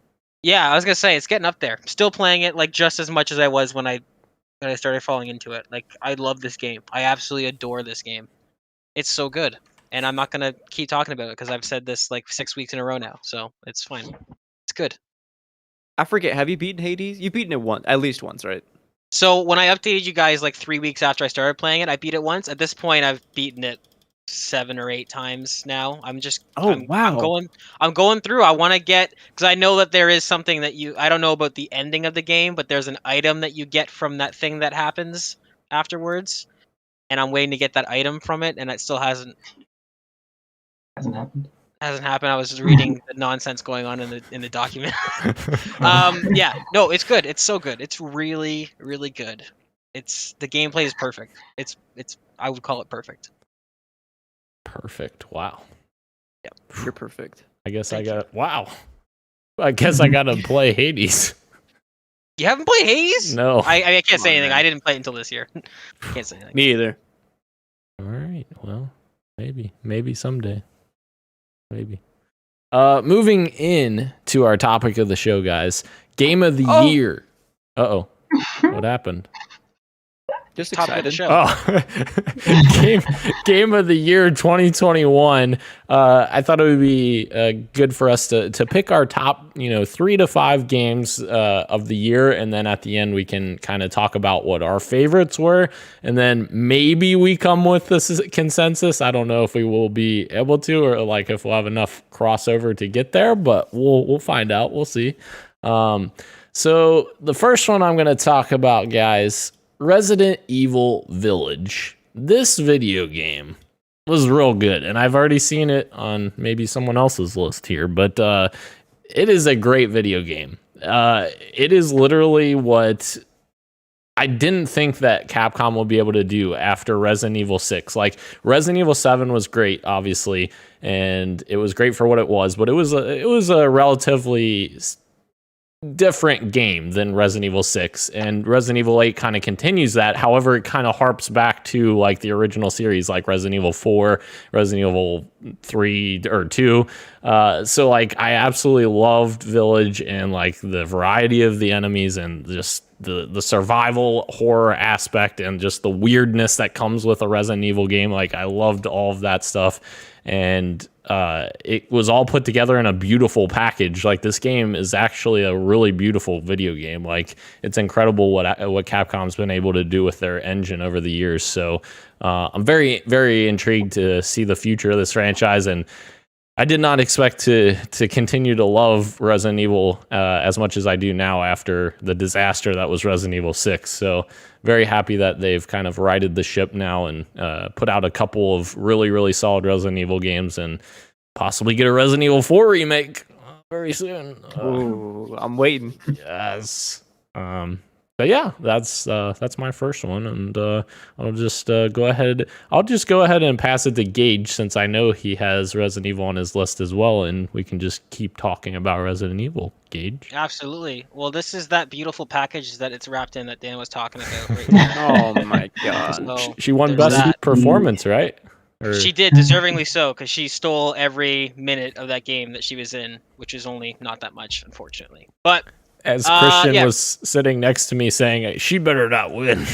Yeah, I was gonna say it's getting up there. Still playing it like just as much as I was when I started falling into it. Like I love this game. I absolutely adore this game. It's so good, and I'm not gonna keep talking about it because I've said this like 6 weeks in a row now. So it's fine. It's good. I forget. Have you beaten Hades? You've beaten it at least once, right? So when I updated you guys like 3 weeks after I started playing it, I beat it once. At this point, I've beaten it 7 or 8 times now. Wow. I'm going through. I want to get, because I know that there is something that I don't know about the ending of the game, but there's an item that you get from that thing that happens afterwards, and I'm waiting to get that item from it, and it still hasn't happened. I was just reading the nonsense going on in the document. Yeah, no, it's good. It's so good. It's really, really good. The gameplay is perfect. It's I would call it perfect. Perfect. Wow. Yep. You're perfect. I guess I gotta play Hades. You haven't played Hades? No. I can't say anything. Man. I didn't play it until this year. Can't say anything. Me either. All right. Well, maybe someday. Maybe. Moving in to our topic of the show, guys. Game of the year. Uh-oh. What happened? Just Top of the excited. show. Game of the year 2021. I thought it would be good for us to pick our top, 3 to 5 games of the year, and then at the end we can kind of talk about what our favorites were, and then maybe we come with this consensus. I don't know if we will be able to, or like if we'll have enough crossover to get there, but we'll find out. We'll see. So the first one I'm going to talk about, guys, Resident Evil Village. This video game was real good, and I've already seen it on maybe someone else's list here, but it is a great video game. It is literally what I didn't think that Capcom would be able to do after Resident Evil 6. Like, Resident Evil 7 was great, obviously, and it was great for what it was, but it was a relatively different game than Resident Evil 6, and Resident Evil 8 kind of continues that. However, it kind of harps back to like the original series, like Resident Evil 4, Resident Evil 3 or 2. So like I absolutely loved Village, and like the variety of the enemies, and just the survival horror aspect, and just the weirdness that comes with a Resident Evil game. Like I loved all of that stuff, and it was all put together in a beautiful package. Like, this game is actually a really beautiful video game. Like, it's incredible what Capcom's been able to do with their engine over the years. So I'm very, very intrigued to see the future of this franchise, and I did not expect to continue to love Resident Evil as much as I do now after the disaster that was Resident Evil 6. So very happy that they've kind of righted the ship now and put out a couple of really, really solid Resident Evil games, and possibly get a Resident Evil 4 remake very soon. Ooh, I'm waiting. Yes. But yeah, that's my first one, and I'll just go ahead and pass it to Gage, since I know he has Resident Evil on his list as well, and we can just keep talking about Resident Evil. Gage. Absolutely. Well, this is that beautiful package that it's wrapped in that Dan was talking about right now. Oh my god. So, She won there's best that. performance, right? She did, deservingly so, because she stole every minute of that game that she was in, which is only not that much, unfortunately. But as Christian was sitting next to me saying, she better not win.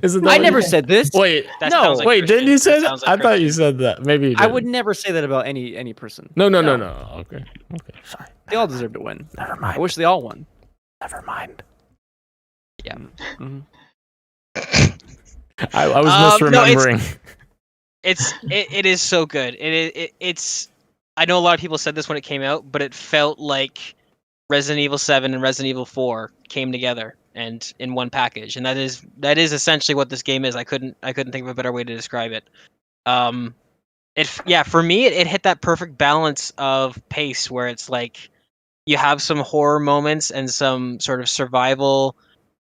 Isn't that I never said this. Wait, that no, sounds like wait, Christian. didn't you say that? Sounds like I thought Christian. you said that. Maybe you I didn't. would never say that about any person. No. Okay. Sorry. They all deserve to win. Never mind. I wish they all won. Never mind. Yeah. Mm-hmm. I was misremembering. It is so good. It's. I know a lot of people said this when it came out, but it felt like Resident Evil 7 and Resident Evil 4 came together and in one package, and that is essentially what this game is. I couldn't think of a better way to describe it. For me, it hit that perfect balance of pace where it's like you have some horror moments and some sort of survival,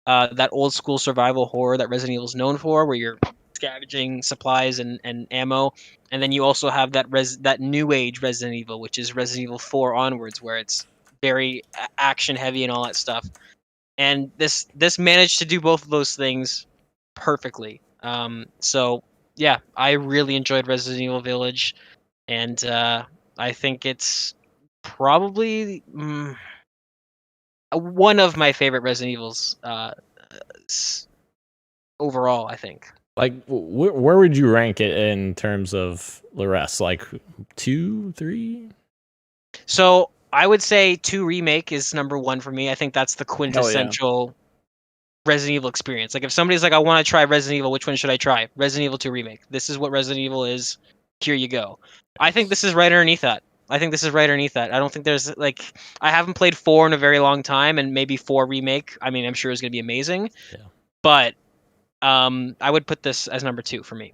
that old school survival horror that Resident Evil is known for, where you're scavenging supplies and ammo. And then you also have that new age Resident Evil, which is Resident Evil 4 onwards, where it's very action heavy and all that stuff. And this managed to do both of those things perfectly. So yeah, I really enjoyed Resident Evil Village, and I think it's probably one of my favorite Resident Evils overall. I think. Like, where would you rank it in terms of the rest? Like 2, 3? So I would say 2 Remake is number 1 for me. I think that's the quintessential Resident Evil experience. Like if somebody's like, I want to try Resident Evil, which one should I try? Resident Evil 2 Remake. This is what Resident Evil is. Here you go. I think this is right underneath that. I don't think there's like, I haven't played 4 in a very long time, and maybe 4 Remake. I mean, I'm sure it's going to be amazing. Yeah. But I would put this as number 2 for me.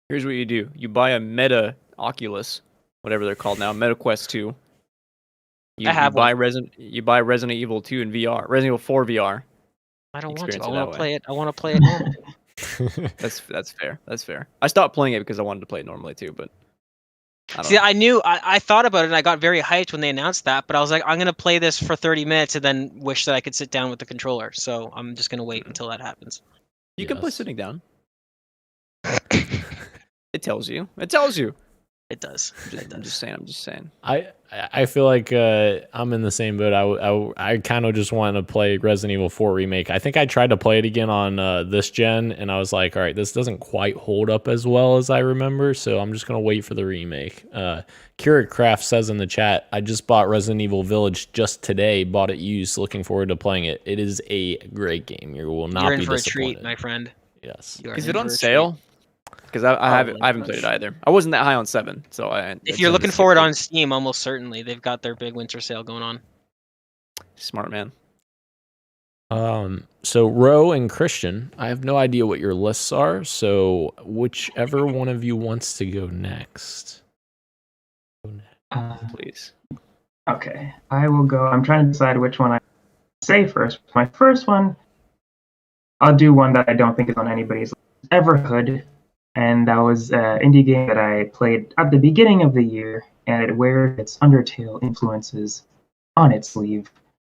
Here's what you do. You buy a Meta Oculus, whatever they're called now, Meta Quest 2. You buy Resident Evil 2 in VR, Resident Evil 4 VR. I don't want to. I want to play it. I want to play it normally. That's fair. I stopped playing it because I wanted to play it normally too, but I thought about it and I got very hyped when they announced that, but I was like, I'm gonna play this for 30 minutes and then wish that I could sit down with the controller. So I'm just gonna wait until that happens. You can play sitting down. It tells you. It does. I'm just saying. I feel like I'm in the same boat. I kind of just want to play Resident Evil 4 Remake. I think I tried to play it again on this gen, and I was like, all right, this doesn't quite hold up as well as I remember, so I'm just going to wait for the remake. Keurig Craft says in the chat, I just bought Resident Evil Village just today, bought it used, looking forward to playing it. It is a great game. You will not be disappointed. You're in for a treat, my friend. Yes. Is it on sale? Because I haven't played it either. I wasn't that high on 7, so if you're looking for it on Steam, almost certainly they've got their big winter sale going on. Smart man. So Ro and Christian, I have no idea what your lists are, so whichever one of you wants to go next. Please. Okay, I will go. I'm trying to decide which one I say first. My first one, I'll do one that I don't think is on anybody's list. Everhood. And that was an indie game that I played at the beginning of the year, and it wears its Undertale influences on its sleeve.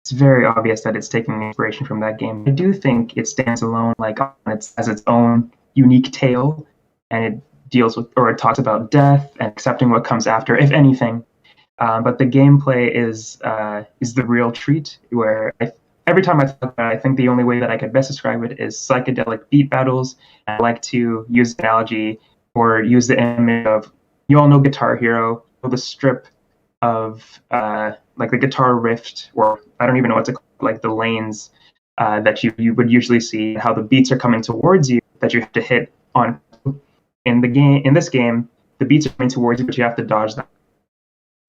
It's very obvious that it's taking inspiration from that game. I do think it stands alone, like as its own unique tale, and it deals with, or it talks about death and accepting what comes after, if anything. But the gameplay is the real treat. Where every time I talk about it, I think the only way that I could best describe it is psychedelic beat battles. I like to use the analogy or use the image of, you all know Guitar Hero, the strip of like the guitar riff, or I don't even know what to call it, like the lanes that you would usually see, how the beats are coming towards you that you have to hit on. In this game, the beats are coming towards you, but you have to dodge them.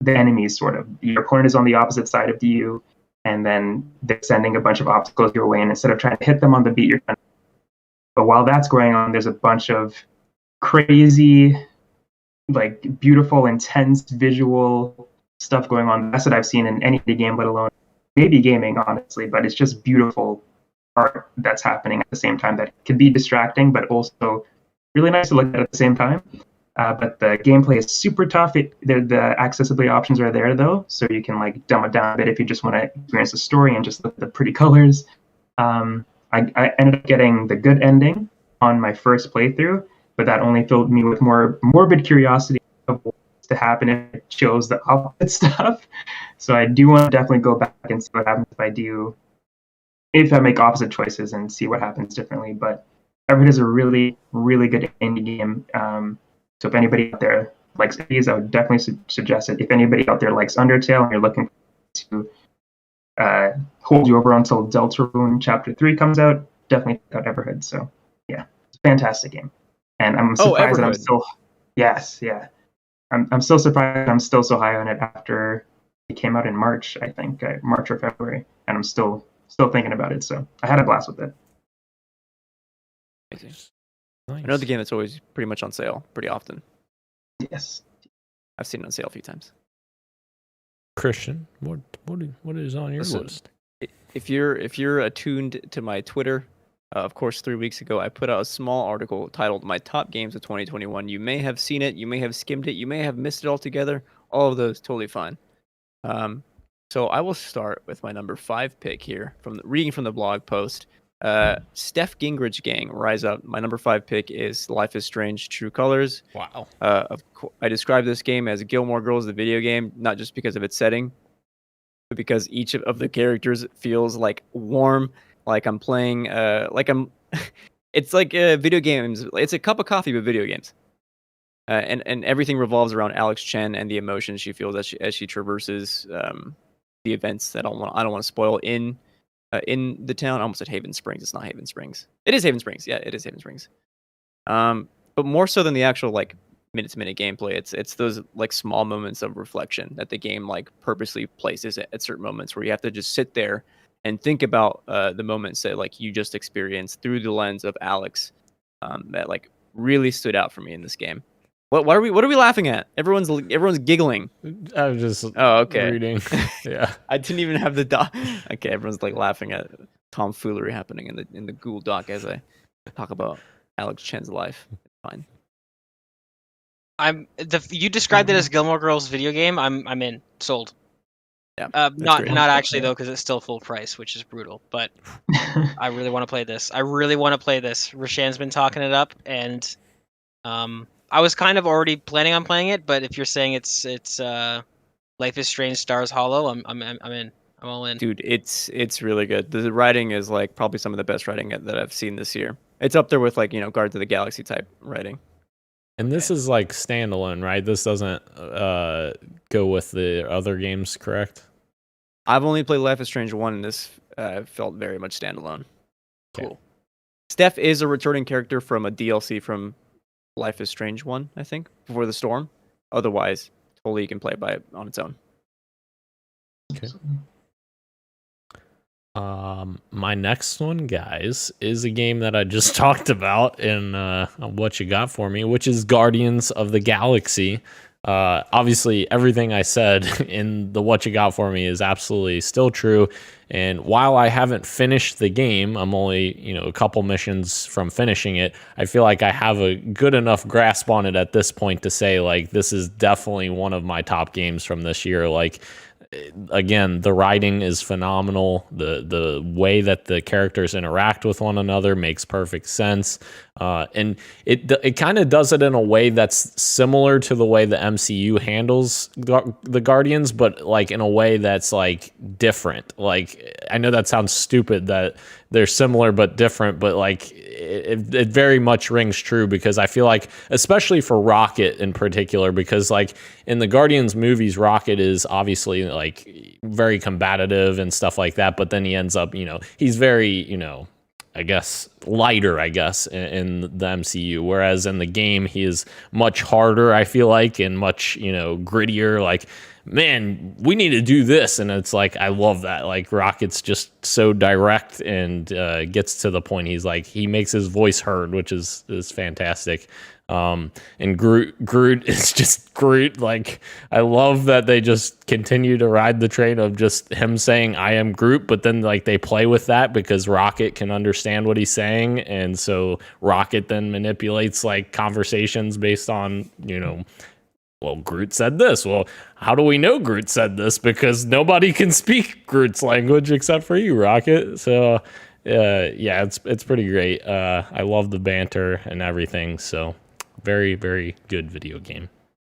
The enemies, sort of. Your opponent is on the opposite side of you, and then they're sending a bunch of obstacles your way, and instead of trying to hit them on the beat, you're trying to... But while that's going on, there's a bunch of crazy, like, beautiful, intense visual stuff going on. That's what I've seen in any game, let alone maybe gaming, honestly. But it's just beautiful art that's happening at the same time that can be distracting, but also really nice to look at the same time. But the gameplay is super tough. The accessibility options are there, though, so you can like dumb it down a bit if you just want to experience the story and just look at the pretty colors. I ended up getting the good ending on my first playthrough, but that only filled me with more morbid curiosity of what's to happen if it chose the opposite stuff. So I do want to definitely go back and see what happens if I make opposite choices and see what happens differently. But Everett is a really, really good indie game. So if anybody out there likes indies, I would definitely suggest it. If anybody out there likes Undertale and you're looking to hold you over until Deltarune Chapter 3 comes out, definitely check out Everhood. So yeah, it's a fantastic game. And I'm surprised that I'm still... Yes, yeah. I'm so surprised I'm still so high on it after it came out in March, I think, March or February. And I'm still thinking about it. So I had a blast with it. Nice. Another game that's always pretty much on sale pretty often. Yes. I've seen it on sale a few times. Christian, what is on your list? If you're attuned to my Twitter, Of course, 3 weeks ago, I put out a small article titled "My Top Games of 2021." You may have seen it, you may have skimmed it, you may have missed it altogether. All of those totally fine. Um, so I will start with my number 5 pick here from reading from the blog post. Steph Gingrich Gang, Rise Up. My number 5 pick is Life is Strange: True Colors. Wow. I describe this game as Gilmore Girls, the video game, not just because of its setting, but because each of the characters feels like warm, like I'm playing, like I'm. It's like video games. It's a cup of coffee with video games, and everything revolves around Alex Chen and the emotions she feels as she traverses the events that I don't want to spoil in the town. I almost said Haven Springs. It's not Haven Springs. It is Haven Springs. Yeah, it is Haven Springs. But more so than the actual like minute-to-minute gameplay, it's those like small moments of reflection that the game like purposely places at certain moments where you have to just sit there and think about the moments that like you just experienced through the lens of Alex. That like really stood out for me in this game. What are we laughing at? Everyone's giggling. I'm just okay. reading. Yeah. I didn't even have the doc. Okay, everyone's like laughing at tomfoolery happening in the Google Doc as I talk about Alex Chen's life. It's fine. You described it as Gilmore Girls video game. I'm in, sold. Yeah. Not great. actually though, because it's still full price, which is brutal. But I really want to play this. Rashan's been talking it up, and I was kind of already planning on playing it. But if you're saying it's Life is Strange Stars Hollow, I'm in. I'm all in. Dude, it's really good. The writing is like probably some of the best writing that I've seen this year. It's up there with like Guardians of the Galaxy type writing. And this is like standalone, right? This doesn't go with the other games, correct? I've only played Life is Strange 1, and this felt very much standalone. Okay. Cool. Steph is a returning character from a DLC from Life is Strange 1, I think, Before the Storm. Otherwise, totally you can play it on its own. Okay. My next one, guys, is a game that I just talked about in What You Got For Me, which is Guardians of the Galaxy. Obviously, everything I said in the What You Got For Me is absolutely still true. And while I haven't finished the game, I'm only, a couple missions from finishing it. I feel like I have a good enough grasp on it at this point to say, like, this is definitely one of my top games from this year. Like, again, the writing is phenomenal. The way that the characters interact with one another makes perfect sense, and it kind of does it in a way that's similar to the way the MCU handles the Guardians, but like in a way that's like different. Like, I know that sounds stupid that they're similar but different, but like it very much rings true, because I feel like, especially for Rocket in particular, because like in the Guardians movies, Rocket is obviously like very combative and stuff like that, but then he ends up, he's very, I guess lighter, in the MCU, whereas in the game he is much harder, I feel like, and much, grittier. Like, man, we need to do this, and it's like, I love that. Like, Rocket's just so direct and gets to the point. He's like, he makes his voice heard, which is fantastic. And Groot is just Groot. Like, I love that they just continue to ride the train of just him saying, I am Groot, but then like they play with that because Rocket can understand what he's saying, and so Rocket then manipulates like conversations based on, well, Groot said this. Well, how do we know Groot said this? Because nobody can speak Groot's language except for you, Rocket. So yeah, it's pretty great. I love the banter and everything. So very, very good video game.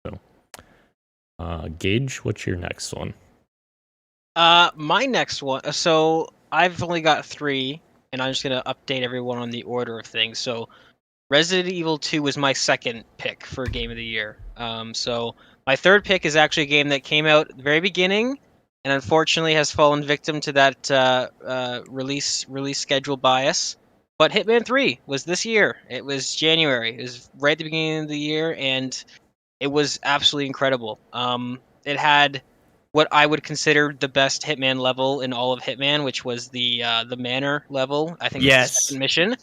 So Gage, what's your next one? My next one. So I've only got 3, and I'm just gonna update everyone on the order of things. So Resident Evil 2 was my second pick for Game of the Year. So my third pick is actually a game that came out at the very beginning, and unfortunately has fallen victim to that release schedule bias. But Hitman 3 was this year. It was January. It was right at the beginning of the year, and it was absolutely incredible. It had what I would consider the best Hitman level in all of Hitman, which was the Manor level. I think it's the second mission.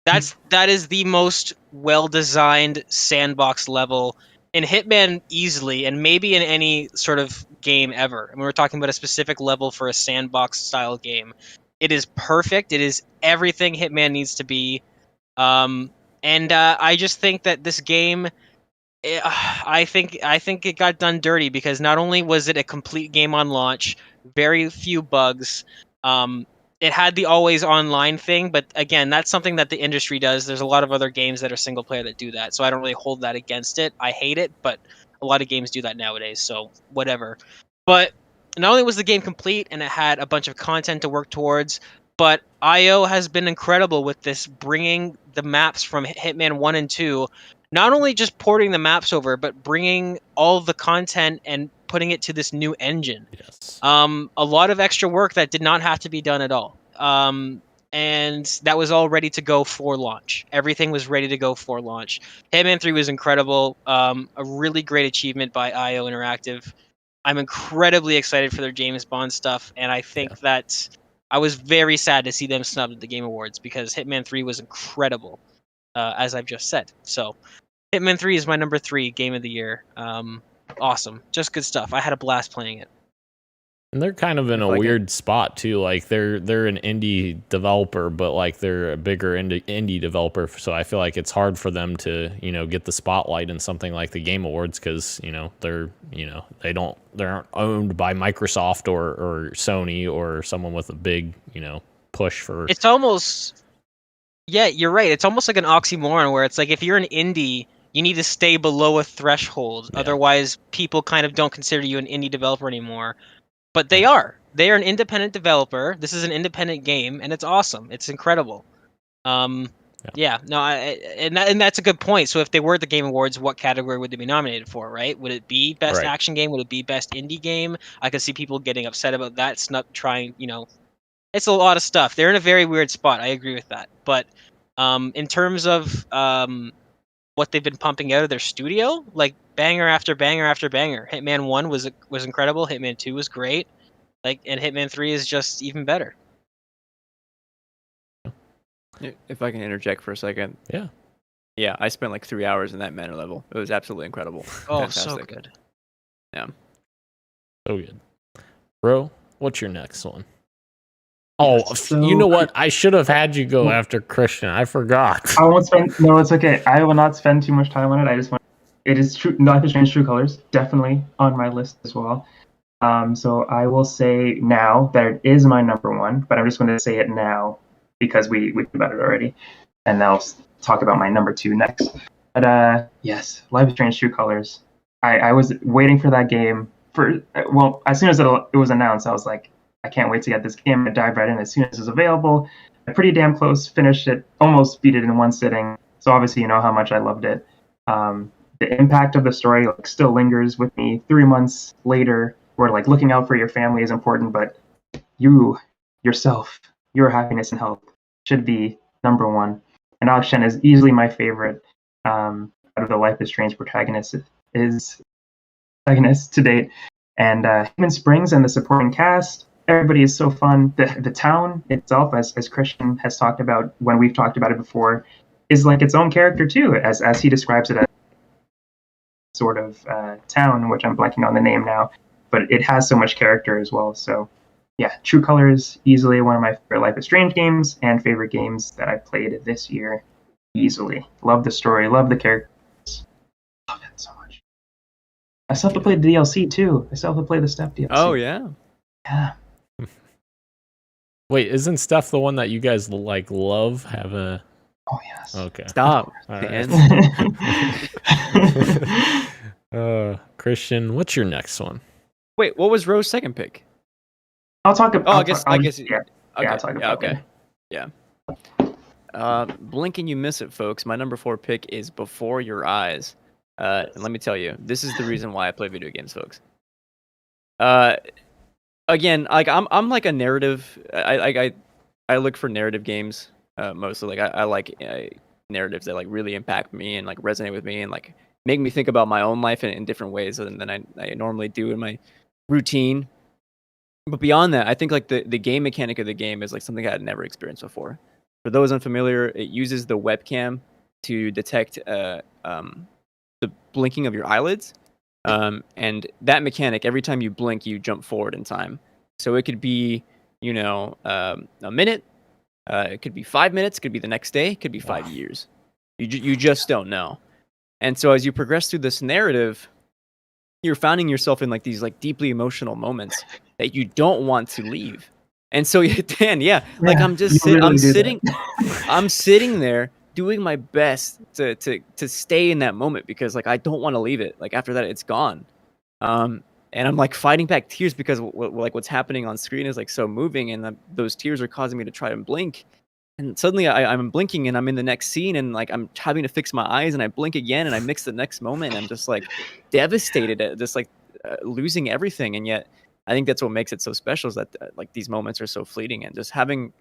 That is the most well-designed sandbox level in Hitman easily, and maybe in any sort of game ever. And we're talking about a specific level for a sandbox style game. It is perfect. It is everything Hitman needs to be. And I just think that this game, I think it got done dirty because not only was it a complete game on launch, very few bugs. It had the always online thing, but again, that's something that the industry does. There's a lot of other games that are single player that do that, so I don't really hold that against it. I hate it, but a lot of games do that nowadays, so whatever. But not only was the game complete and it had a bunch of content to work towards, but IO has been incredible with this, bringing the maps from Hitman 1 and 2, not only just porting the maps over, but bringing all the content and putting it to this new engine. Yes. A lot of extra work that did not have to be done at all. And that was all ready to go for launch. Everything was ready to go for launch. Hitman 3 was incredible. A really great achievement by IO Interactive. I'm incredibly excited for their James Bond stuff, and I think that I was very sad to see them snubbed at the Game Awards because Hitman 3 was incredible, as I've just said. So Hitman 3 is my number 3 game of the year. Awesome. Just good stuff. I had a blast playing it. And they're kind of in a weird spot too. Like they're an indie developer, but like they're a bigger indie developer. So I feel like it's hard for them to, get the spotlight in something like the Game Awards because, they're, they aren't owned by Microsoft or Sony or someone with a big, push for. It's almost, yeah, you're right. It's almost like an oxymoron where it's like if you're an indie, you need to stay below a threshold. Yeah. Otherwise, people kind of don't consider you an indie developer anymore. But they are. They are an independent developer. This is an independent game, and it's awesome. It's incredible. And that's a good point. So if they were at the Game Awards, what category would they be nominated for, right? Would it be Best Action Game? Would it be Best Indie Game? I could see people getting upset about that. It's a lot of stuff. They're in a very weird spot. I agree with that. But in terms of what they've been pumping out of their studio, like banger after banger after banger. Hitman 1 was incredible. Hitman 2 was great. And Hitman 3 is just even better. If I can interject for a second. Yeah. Yeah, I spent like 3 hours in that Manor level. It was absolutely incredible. Oh, Fantastic. so good. Yeah. So good. Bro, what's your next one? Oh, you know what? I should have had you go after Christian. I forgot. I won't spend. No, it's okay. I will not spend too much time on it. I just want. It is true. Life is Strange: True Colors definitely on my list as well. So I will say now that it is my number one, but I'm just going to say it now because we talked about it already, and I'll talk about my number 2 next. But yes, Life is Strange: True Colors. I was waiting for that game as soon as it was announced, I was like, I can't wait to get this game. I dived right in as soon as it was available. I'm pretty damn close, finished it, almost beat it in one sitting. So obviously you know how much I loved it. The impact of the story still lingers with me 3 months later, where looking out for your family is important, but yourself, your happiness and health should be number one. And Alex Chen is easily my favorite out of the Life is Strange protagonists to date. And Human Springs and the supporting cast, everybody is so fun. The town itself, as Christian has talked about when we've talked about it before, is like its own character too, as he describes it as sort of town, which I'm blanking on the name now, but it has so much character as well. So yeah, True Colors, easily one of my favorite Life is Strange games and favorite games that I played this year. Easily. Love the story, love the characters. Love it so much. I still have to play the DLC too. I still have to play the Steph DLC. Oh, yeah? Yeah. Wait, isn't Steph the one that you guys love? Have a... Oh, yes. Okay. Stop. All right. Christian, what's your next one? Wait, what was Rose's second pick? I'll talk about. I guess. Yeah. Okay. I'll talk about it. Yeah. Blink and you miss it, folks. My number 4 pick is Before Your Eyes. And let me tell you, this is the reason why I play video games, folks. Again, I'm like a narrative. I look for narrative games mostly. I like narratives that really impact me and resonate with me and make me think about my own life in different ways than I normally do in my routine. But beyond that, I think the game mechanic of the game is something I had never experienced before. For those unfamiliar, it uses the webcam to detect the blinking of your eyelids. And that mechanic, every time you blink, you jump forward in time. So it could be a minute. It could be 5 minutes. It could be the next day. It could be 5 years. You just don't know. And so as you progress through this narrative, you're finding yourself in like these like deeply emotional moments that you don't want to leave. And so Dan, like I'm sitting there doing my best to stay in that moment because like I don't want to leave it. Like after that, it's gone. And I'm like fighting back tears because what's happening on screen is like so moving, and those tears are causing me to try and blink. And suddenly I'm blinking and I'm in the next scene, and like I'm having to fix my eyes, and I blink again and I mix the next moment. And I'm just like devastated at just like losing everything. And yet I think that's what makes it so special is that like these moments are so fleeting, and just having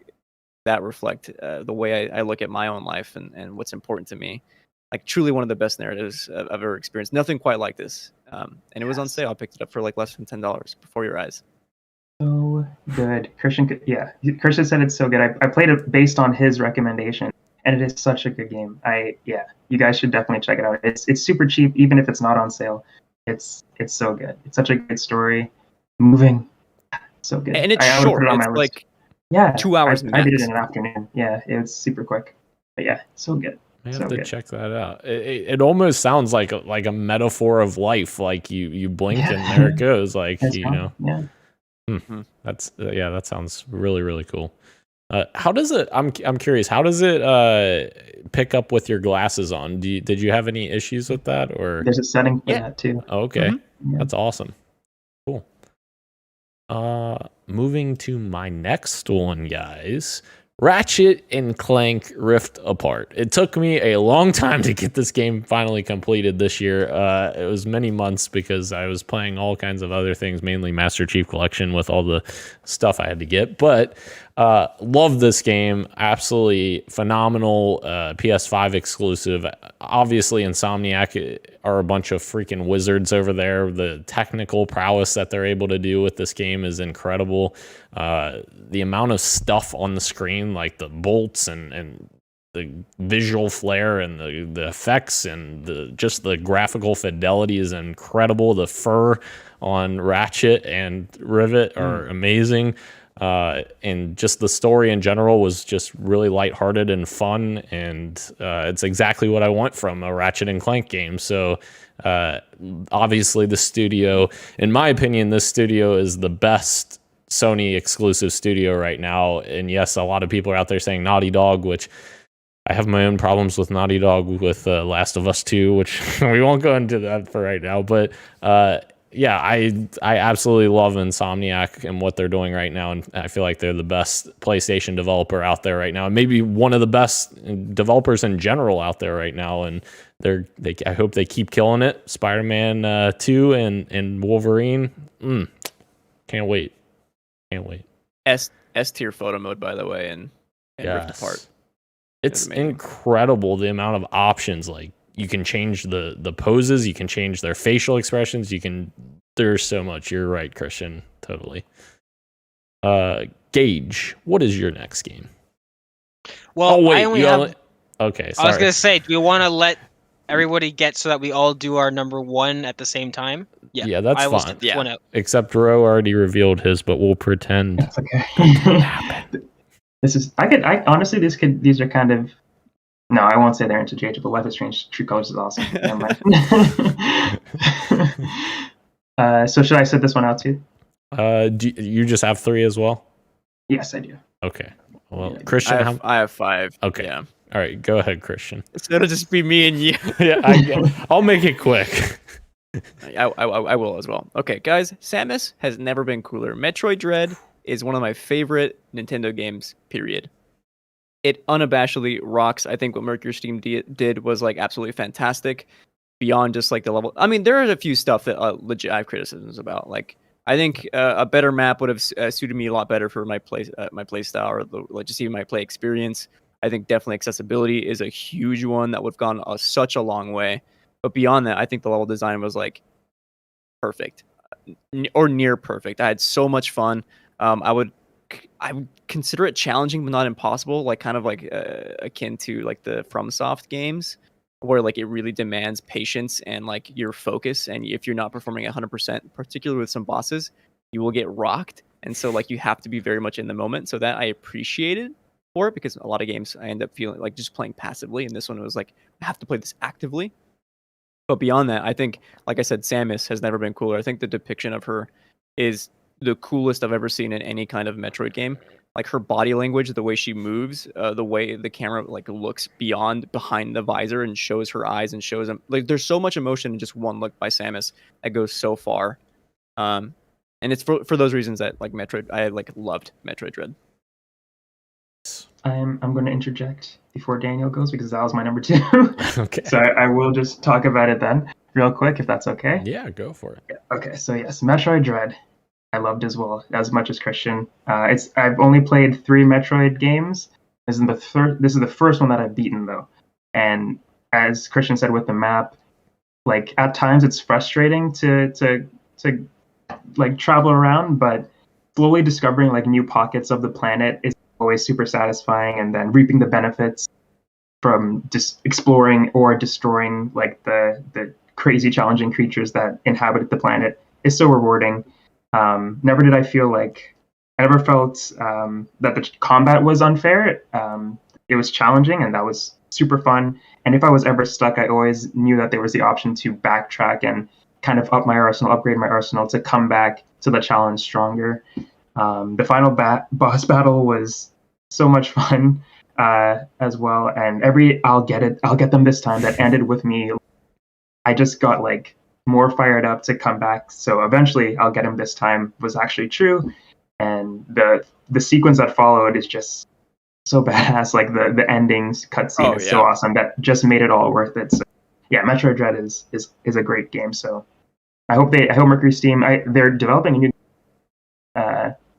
that reflect the way I look at my own life and what's important to me. Like truly one of the best narratives I've ever experienced. Nothing quite like this. And it was on sale. I picked it up for like less than $10 before your eyes. So good. Christian said it's so good. I played it based on his recommendation, and it is such a good game. You guys should definitely check it out. It's super cheap, even if it's not on sale. It's so good. It's such a good story, moving, so good. And it's short. It's like 2 hours. I did it in an afternoon. Yeah, it was super quick. But yeah, so good. I have to check that out. It almost sounds like a metaphor of life. Like you blink and there it goes. Like Yeah. That sounds really, really cool. How does it? I'm curious. How does it pick up with your glasses on? Did you have any issues with that, or there's a setting for that too? Okay, that's awesome. Cool. Moving to my next one, guys. Ratchet and Clank Rift Apart. It took me a long time to get this game finally completed this year. It was many months because I was playing all kinds of other things, mainly Master Chief Collection with all the stuff I had to get. But love this game. Absolutely phenomenal. PS5 exclusive. Obviously, Insomniac are a bunch of freaking wizards over there. The technical prowess that they're able to do with this game is incredible. The amount of stuff on the screen, like the bolts and the visual flair and the effects and just the graphical fidelity is incredible. The fur on Ratchet and Rivet are amazing. And just the story in general was just really lighthearted and fun, and it's exactly what I want from a Ratchet and Clank game. So obviously the studio, in my opinion, this studio is the best Sony exclusive studio right now. And yes, a lot of people are out there saying Naughty Dog, which I have my own problems with Naughty Dog with Last of Us 2, which we won't go into that for right now. But I absolutely love Insomniac and what they're doing right now, and I feel like they're the best PlayStation developer out there right now, and maybe one of the best developers in general out there right now. And I hope they keep killing it. Spider-Man 2 and Wolverine. Can't wait. S tier photo mode, by the way, and Rift Apart. It's incredible the amount of options. Like you can change the poses, you can change their facial expressions, there's so much. You're right, Christian. Totally. Gage, what is your next game? Well, I only have. Okay, sorry. I was gonna say, do you want to let everybody get so that we all do our number one at the same time? Yeah, that's fine. One out. Except Ro already revealed his, but we'll pretend. That's okay. These are kind of. No, I won't say they're interchangeable. Life is Strange: True Colors is awesome. So should I set this one out too? Do you just have 3 as well? Yes, I do. Okay. Well, Christian, I have 5. Okay. Yeah. All right, go ahead, Christian. It'll just be me and you. I'll make it quick. I will as well. Okay, guys, Samus has never been cooler. Metroid Dread is one of my favorite Nintendo games, period. It unabashedly rocks. I think what Mercury Steam did was like absolutely fantastic. Beyond just like the level. I mean, there is a few stuff that legit I have criticisms about. Like, I think a better map would have suited me a lot better for my play style, or just even my play experience. I think definitely accessibility is a huge one that would have gone such a long way. But beyond that, I think the level design was like perfect or near perfect. I had so much fun. I would consider it challenging, but not impossible. Like kind of like akin to like the FromSoft games, where like it really demands patience and like your focus. And if you're not performing 100%, particularly with some bosses, you will get rocked, and so like you have to be very much in the moment. So that I appreciated for it, because a lot of games I end up feeling like just playing passively, and this one was like I have to play this actively. But beyond that, I think, like I said, Samus has never been cooler. I think the depiction of her is the coolest I've ever seen in any kind of Metroid game. Like her body language, the way she moves, the way the camera like looks behind the visor and shows her eyes and shows them. Like there's so much emotion in just one look by Samus that goes so far. And it's for those reasons that like Metroid, I like loved Metroid Dread. I'm going to interject before Daniel goes because that was my number 2. Okay. So I will just talk about it then real quick if that's okay. Yeah, go for it. Okay, so yes, Metroid Dread I loved as well, as much as Christian. I've only played 3 Metroid games. This is the first one that I've beaten though. And as Christian said with the map, like at times it's frustrating to like travel around, but slowly discovering like new pockets of the planet is always super satisfying, and then reaping the benefits from just exploring or destroying like the crazy challenging creatures that inhabit the planet is so rewarding. Never did I feel like I never felt that the combat was unfair. It was challenging, and that was super fun. And if I was ever stuck, I always knew that there was the option to backtrack and kind of upgrade my arsenal to come back to the challenge stronger. The final boss battle was so much fun as well, and I'll get them this time that ended with me. I just got like more fired up to come back. So eventually, I'll get him this time was actually true, and the sequence that followed is just so badass. Like the endings cutscene is so awesome that just made it all worth it. So yeah, Metroid Dread is a great game. So I hope Mercury Steam they're developing a new.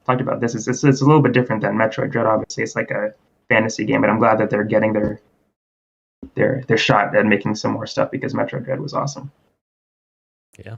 Talked about this. It's a little bit different than Metroid Dread. Obviously, it's like a fantasy game, but I'm glad that they're getting their shot at making some more stuff because Metroid Dread was awesome. Yeah,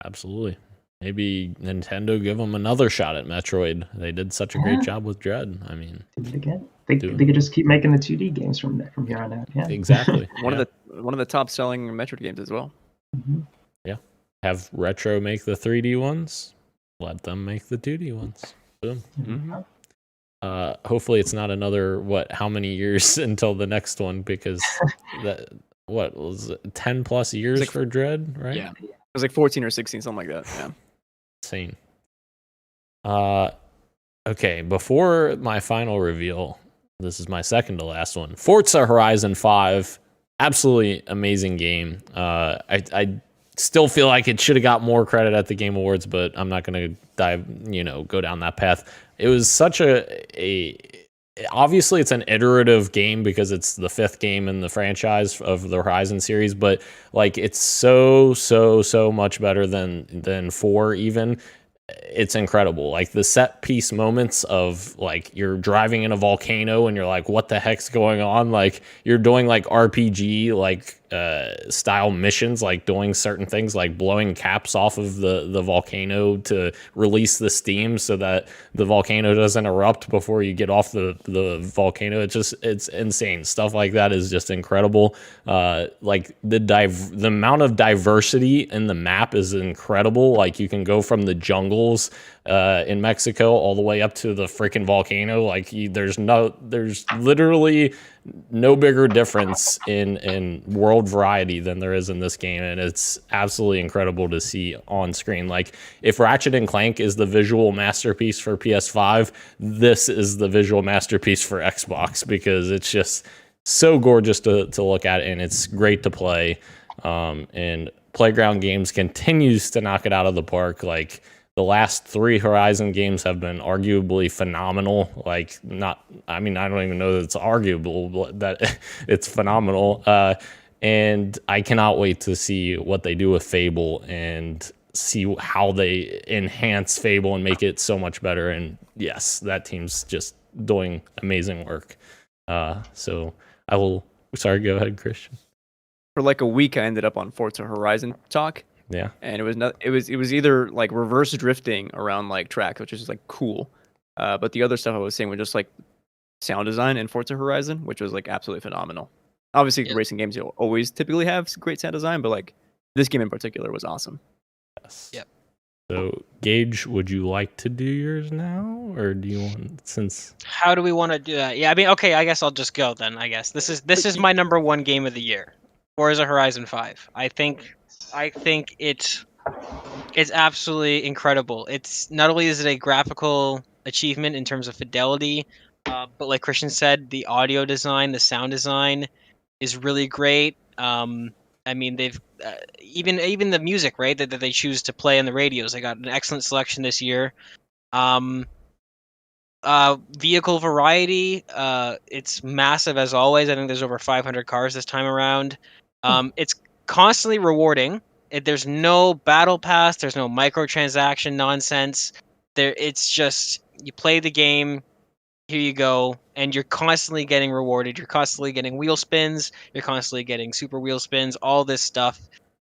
absolutely. Maybe Nintendo give them another shot at Metroid. They did such a great job with Dread. I mean, do it again. They could just keep making the 2D games from here on out. Yeah, exactly. One of the top selling Metroid games as well. Mm-hmm. Yeah, have Retro make the 3D ones. Let them make the 2D ones. Boom. Mm-hmm. Hopefully it's not another how many years until the next one, because that what was it, 10 plus years for Dread, right? Yeah, it was like 14 or 16, something like that. Yeah, insane. Okay, before my final reveal, this is my second to last one. Forza Horizon 5, absolutely amazing game. I still feel like it should have got more credit at the Game Awards, but I'm not going to go down that path. It was such obviously it's an iterative game because it's the 5th game in the franchise of the Horizon series, but like it's so much better than 4 even. It's incredible. Like the set piece moments of like you're driving in a volcano and you're like, what the heck's going on? Like you're doing like RPG like style missions, like doing certain things like blowing caps off of the volcano to release the steam so that the volcano doesn't erupt before you get off the volcano. It's insane. Stuff like that is just incredible. Like the amount of diversity in the map is incredible. Like you can go from the jungles in Mexico all the way up to the freaking volcano. Like there's literally no bigger difference in world variety than there is in this game, and it's absolutely incredible to see on screen. Like if Ratchet and Clank is the visual masterpiece for PS5, this is the visual masterpiece for Xbox, because it's just so gorgeous to look at, and it's great to play. And Playground Games continues to knock it out of the park. Like the last 3 Horizon games have been arguably phenomenal. Like I don't even know that it's arguable, but that it's phenomenal. And I cannot wait to see what they do with Fable and see how they enhance Fable and make it so much better. And yes, that team's just doing amazing work. So I will. Sorry, go ahead, Christian. For like a week, I ended up on Forza Horizon talk. Yeah, and it was either like reverse drifting around like track, which is just like cool, but the other stuff I was saying was just like sound design in Forza Horizon, which was like absolutely phenomenal. Obviously, racing games you'll always typically have great sound design, but like this game in particular was awesome. Yes. Yep. So, Gage, would you like to do yours now, or do you want since? How do we want to do that? Yeah, I mean, okay, I guess I'll just go then. I guess this is my number one game of the year, Forza Horizon 5. I think it's absolutely incredible. It's not only is it a graphical achievement in terms of fidelity, but like Christian said, the audio design, the sound design is really great. I mean, they've even the music, right, that they choose to play on the radios. They got an excellent selection this year. Um, Vehicle variety, it's massive as always. I think there's over 500 cars this time around. It's constantly rewarding. There's no battle pass. There's no microtransaction nonsense. It's just you play the game. Here you go, and you're constantly getting rewarded. You're constantly getting wheel spins. You're constantly getting super wheel spins. All this stuff.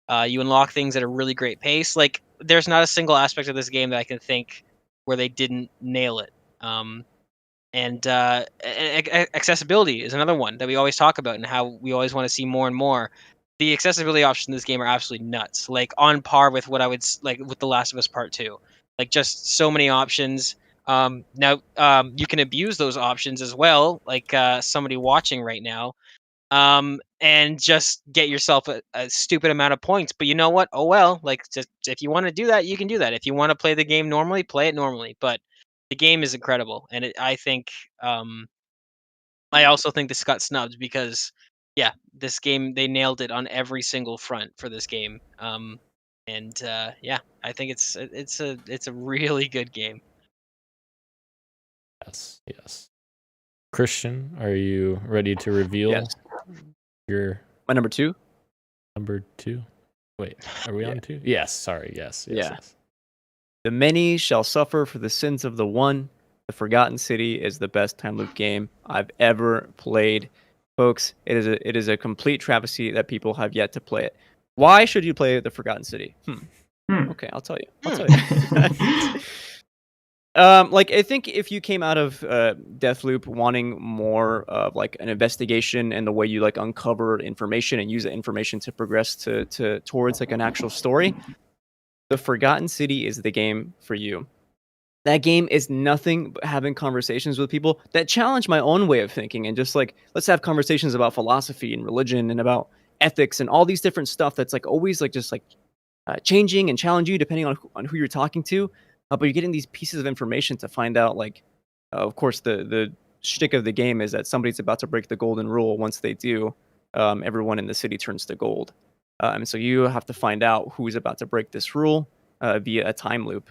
You unlock things at a really great pace. Like there's not a single aspect of this game that I can think where they didn't nail it. Um, and accessibility is another one that we always talk about and how we always want to see more and more. The accessibility options in this game are absolutely nuts, like on par with what I would like with The Last of Us Part 2. Like just so many options. Now you can abuse those options as well, like somebody watching right now, and just get yourself a stupid amount of points. But you know what? Oh well, like just if you want to do that, you can do that. If you want to play the game normally, play it normally. But the game is incredible, and I think I also think this got snubbed because yeah, this game they nailed it on every single front for this game. And yeah, I think it's a really good game. Yes, yes. Christian, are you ready to reveal Yes. your My number 2. number 2? Wait, are we Yeah. on 2? Yes, sorry. Yes. Yeah. The many shall suffer for the sins of the one. The Forgotten City is the best time loop game I've ever played. Folks, it is a complete travesty that people have yet to play it. Why should you play The Forgotten City? Okay, I'll tell you. Like I think if you came out of Deathloop wanting more of like an investigation and the way you like uncover information and use the information to progress to towards like an actual story, The Forgotten City is the game for you. That game is nothing but having conversations with people that challenge my own way of thinking and just like let's have conversations about philosophy and religion and about ethics and all these different stuff that's like always like just like changing and challenge you depending on who you're talking to. But you're getting these pieces of information to find out like, of course, the shtick of the game is that somebody's about to break the golden rule. Once they do, everyone in the city turns to gold. And so you have to find out who's about to break this rule via a time loop.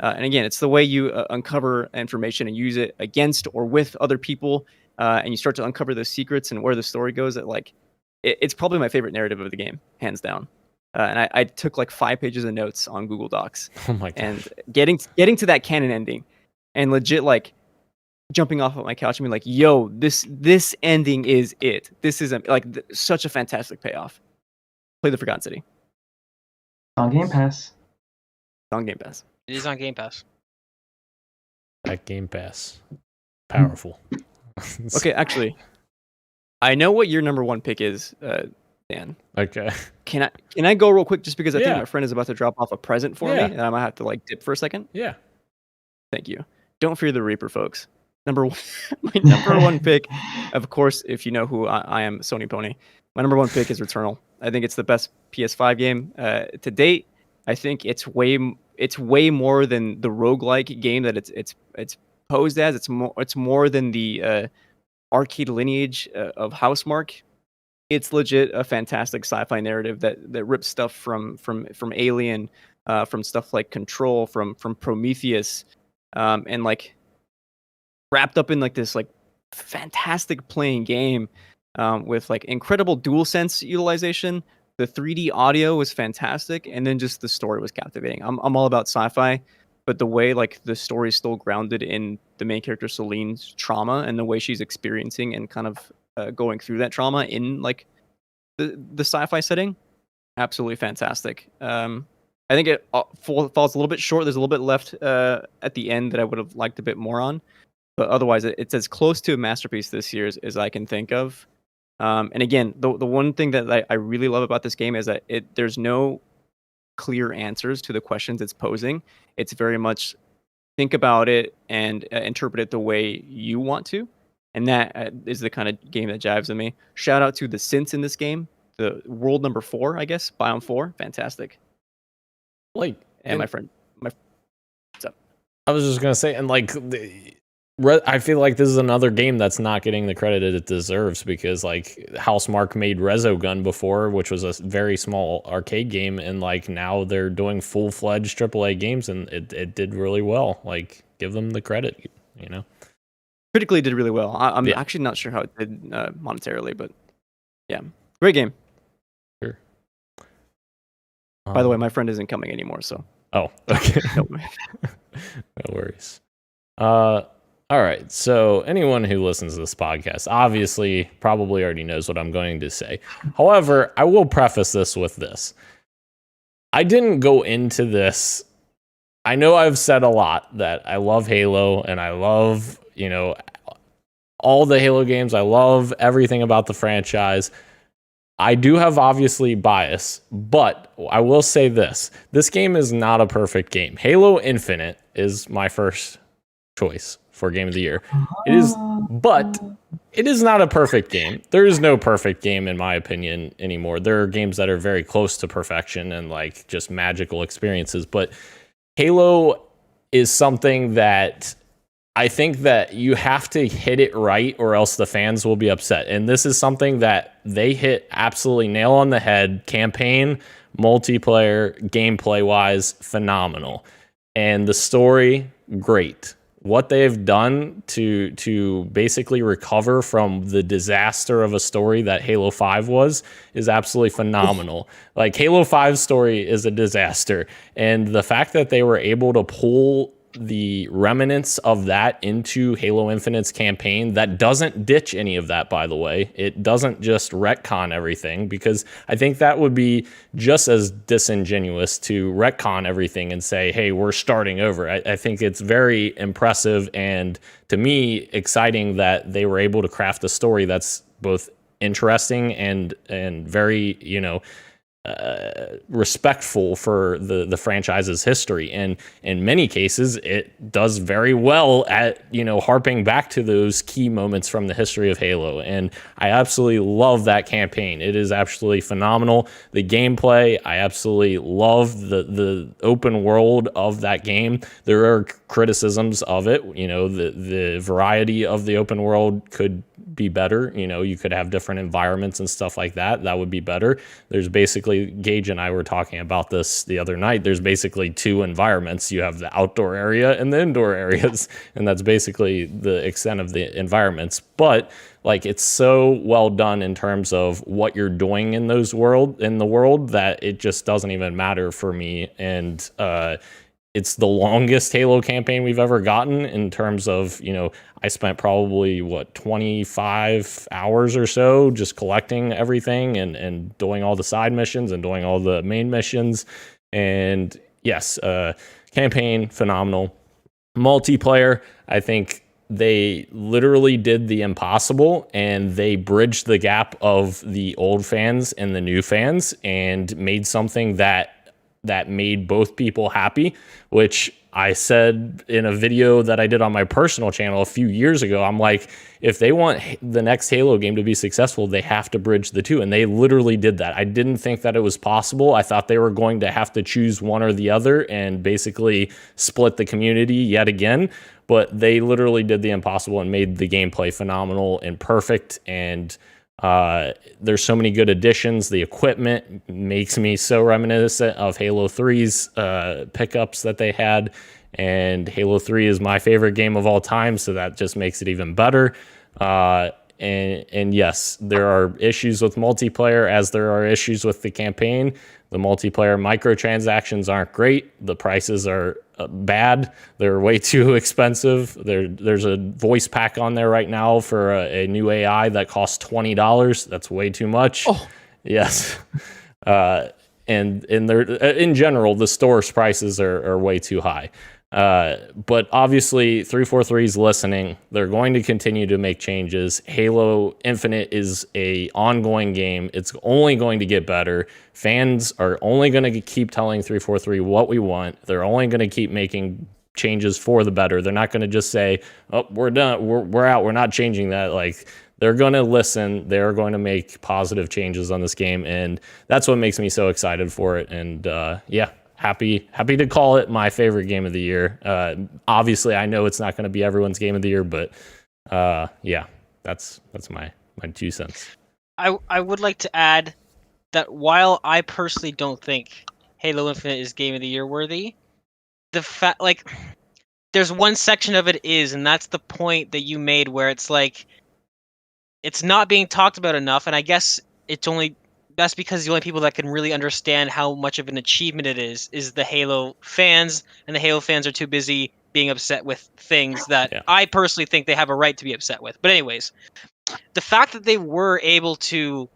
And again, it's the way you uncover information and use it against or with other people, and you start to uncover the secrets and where the story goes. That like, it's probably my favorite narrative of the game, hands down. And I took like 5 pages of notes on Google Docs. Oh my god. And getting to that canon ending, and legit like jumping off of my couch and being like, "Yo, this ending is it. This is such a fantastic payoff." Play The Forgotten City. On Game Pass. On Game Pass. It is on Game Pass. That Game Pass. Powerful. Okay, actually, I know what your number 1 pick is, Dan. Okay. Can I go real quick just because I think Yeah. my friend is about to drop off a present for me and I might have to like dip for a second? Yeah. Thank you. Don't fear the Reaper, folks. Number 1, my number 1 pick, of course, if you know who I am, Sony Pony. My number 1 pick is Returnal. I think it's the best PS5 game to date. I think it's way more than the roguelike game that it's posed as. It's more than the arcade lineage of Housemarque. It's legit a fantastic sci-fi narrative that rips stuff from Alien, from stuff like Control, from Prometheus, and like wrapped up in like this like fantastic playing game with like incredible DualSense utilization. The 3D audio was fantastic, and then just the story was captivating. I'm all about sci-fi, but the way like the story is still grounded in the main character Celine's trauma and the way she's experiencing and kind of going through that trauma in like the sci-fi setting, absolutely fantastic. I think it falls a little bit short. There's a little bit left at the end that I would have liked a bit more on, but otherwise it's as close to a masterpiece this year as I can think of. And again, the one thing that I really love about this game is that there's no clear answers to the questions it's posing. It's very much think about it and interpret it the way you want to. And that is the kind of game that jives with me. Shout out to the synths in this game. The world number 4, I guess, biome 4, fantastic. Like, and my friend, what's up? I was just gonna say, and like, I feel like this is another game that's not getting the credit it deserves, because like Housemarque made Resogun before, which was a very small arcade game, and like now they're doing full-fledged AAA games, and it did really well. Like, give them the credit, you know. Critically did really well. I'm actually not sure how it did monetarily, but yeah, great game. Sure. By the way, my friend isn't coming anymore, so. Oh, okay. No worries. All right. So anyone who listens to this podcast obviously probably already knows what I'm going to say. However, I will preface this with this. I didn't go into this. I know I've said a lot that I love Halo and I love, you know, all the Halo games. I love everything about the franchise. I do have obviously bias, but I will say this. This game is not a perfect game. Halo Infinite is my first choice for game of the year. It is, but it is not a perfect game. There is no perfect game in my opinion anymore. There are games that are very close to perfection and like just magical experiences, but Halo is something that I think that you have to hit it right or else the fans will be upset. And this is something that they hit absolutely nail on the head. Campaign, multiplayer, gameplay wise, phenomenal. And the story, great. What they've done to basically recover from the disaster of a story that Halo 5 was is absolutely phenomenal. Like, Halo 5's story is a disaster. And the fact that they were able to pull the remnants of that into Halo Infinite's campaign that doesn't ditch any of that, by the way. It doesn't just retcon everything, because I think that would be just as disingenuous to retcon everything and say, hey, we're starting over. I think it's very impressive and, to me, exciting that they were able to craft a story that's both interesting and very, you know, respectful for the franchise's history, and in many cases it does very well at, you know, harping back to those key moments from the history of Halo. And I absolutely love that campaign. It is absolutely phenomenal. The gameplay, I absolutely love the open world of that game. There are criticisms of it, you know, the variety of the open world could be better. You know, you could have different environments and stuff like that. That would be better. There's basically, Gage and I were talking about this the other night. There's basically 2 environments. You have the outdoor area and the indoor areas, and that's basically the extent of the environments. But like, it's so well done in terms of what you're doing in the world that it just doesn't even matter for me. And it's the longest Halo campaign we've ever gotten in terms of, you know, I spent probably 25 hours or so just collecting everything and doing all the side missions and doing all the main missions. And yes, campaign, phenomenal. Multiplayer, I think they literally did the impossible, and they bridged the gap of the old fans and the new fans and made something that made both people happy, which I said in a video that I did on my personal channel a few years ago. I'm like, if they want the next Halo game to be successful, they have to bridge the two. And they literally did that. I didn't think that it was possible. I thought they were going to have to choose one or the other and basically split the community yet again. But they literally did the impossible and made the gameplay phenomenal and perfect. And there's so many good additions. The equipment makes me so reminiscent of Halo 3's pickups that they had, and Halo 3 is my favorite game of all time, so that just makes it even better. And yes, there are issues with multiplayer as there are issues with the campaign. The multiplayer microtransactions aren't great. The prices are bad. They're way too expensive. There's a voice pack on there right now for a new AI that costs $20. That's way too much. Oh. Yes. And they're, in general, the store's prices are way too high. But obviously 343 is listening. They're going to continue to make changes. Halo Infinite is a ongoing game. It's only going to get better. Fans are only going to keep telling 343 what we want. They're only going to keep making changes for the better. They're not going to just say, "Oh, we're done. We're out. We're not changing that." Like, they're going to listen. They're going to make positive changes on this game, and that's what makes me so excited for it. And yeah, happy to call it my favorite game of the year. Obviously, I know it's not going to be everyone's game of the year, but yeah, that's my 2 cents. I would like to add that while I personally don't think Halo Infinite is game of the year worthy, the fact there's one section of it is, and that's the point that you made where it's like it's not being talked about enough, and I guess that's because the only people that can really understand how much of an achievement it is the Halo fans, and the Halo fans are too busy being upset with things that I personally think they have a right to be upset with. But anyways, the fact that they were able to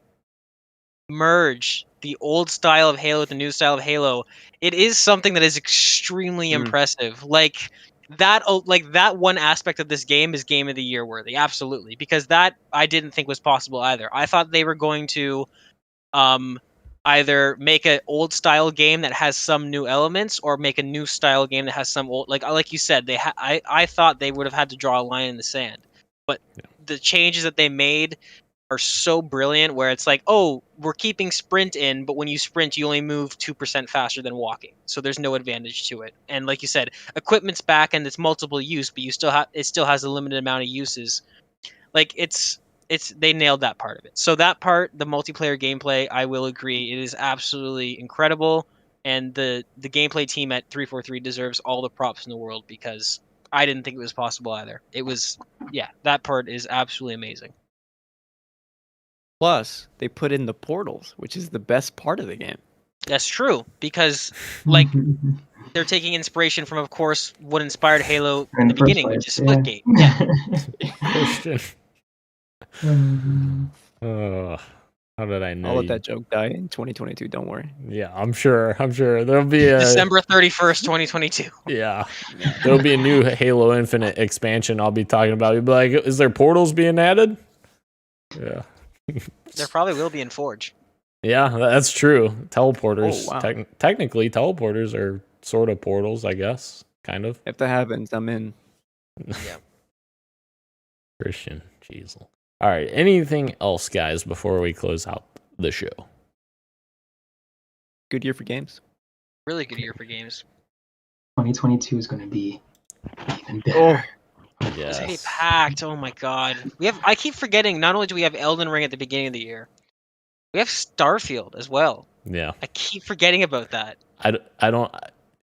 merge the old style of Halo with the new style of Halo, it is something that is extremely impressive. Like that one aspect of this game is game of the year worthy, absolutely, because that I didn't think was possible either. I thought they were going to either make an old style game that has some new elements, or make a new style game that has some old, like you said, I thought they would have had to draw a line in the sand. But the changes that they made are so brilliant, where it's like, oh, we're keeping sprint in, but when you sprint, you only move 2% faster than walking, so there's no advantage to it. And like you said, equipment's back and it's multiple use, but it still has a limited amount of uses. Like they nailed that part of it. So that part, the multiplayer gameplay, I will agree, it is absolutely incredible, and the gameplay team at 343 deserves all the props in the world, because I didn't think it was possible either. It was, yeah, that part is absolutely amazing. Plus, they put in the portals, which is the best part of the game. That's true, because like they're taking inspiration from, of course, what inspired Halo in the beginning, which is Splitgate. Yeah. Christian. Oh, how did I know? I'll let that joke die in 2022. Don't worry. Yeah, I'm sure there'll be a December 31st, 2022. Yeah, there'll be a new Halo Infinite expansion. I'll be talking about. You'll be like, "Is there portals being added?" Yeah, there probably will be in Forge. Yeah, that's true. Teleporters. Oh, wow. Technically, teleporters are sort of portals, I guess. Kind of. If that happens, I'm in. Yeah. Christian, jeez. All right. Anything else, guys, before we close out the show? Good year for games. Really good year for games. 2022 is going to be even better. Yes. It's packed. Oh my god. I keep forgetting, not only do we have Elden Ring at the beginning of the year, we have Starfield as well. Yeah. I keep forgetting about that. I don't.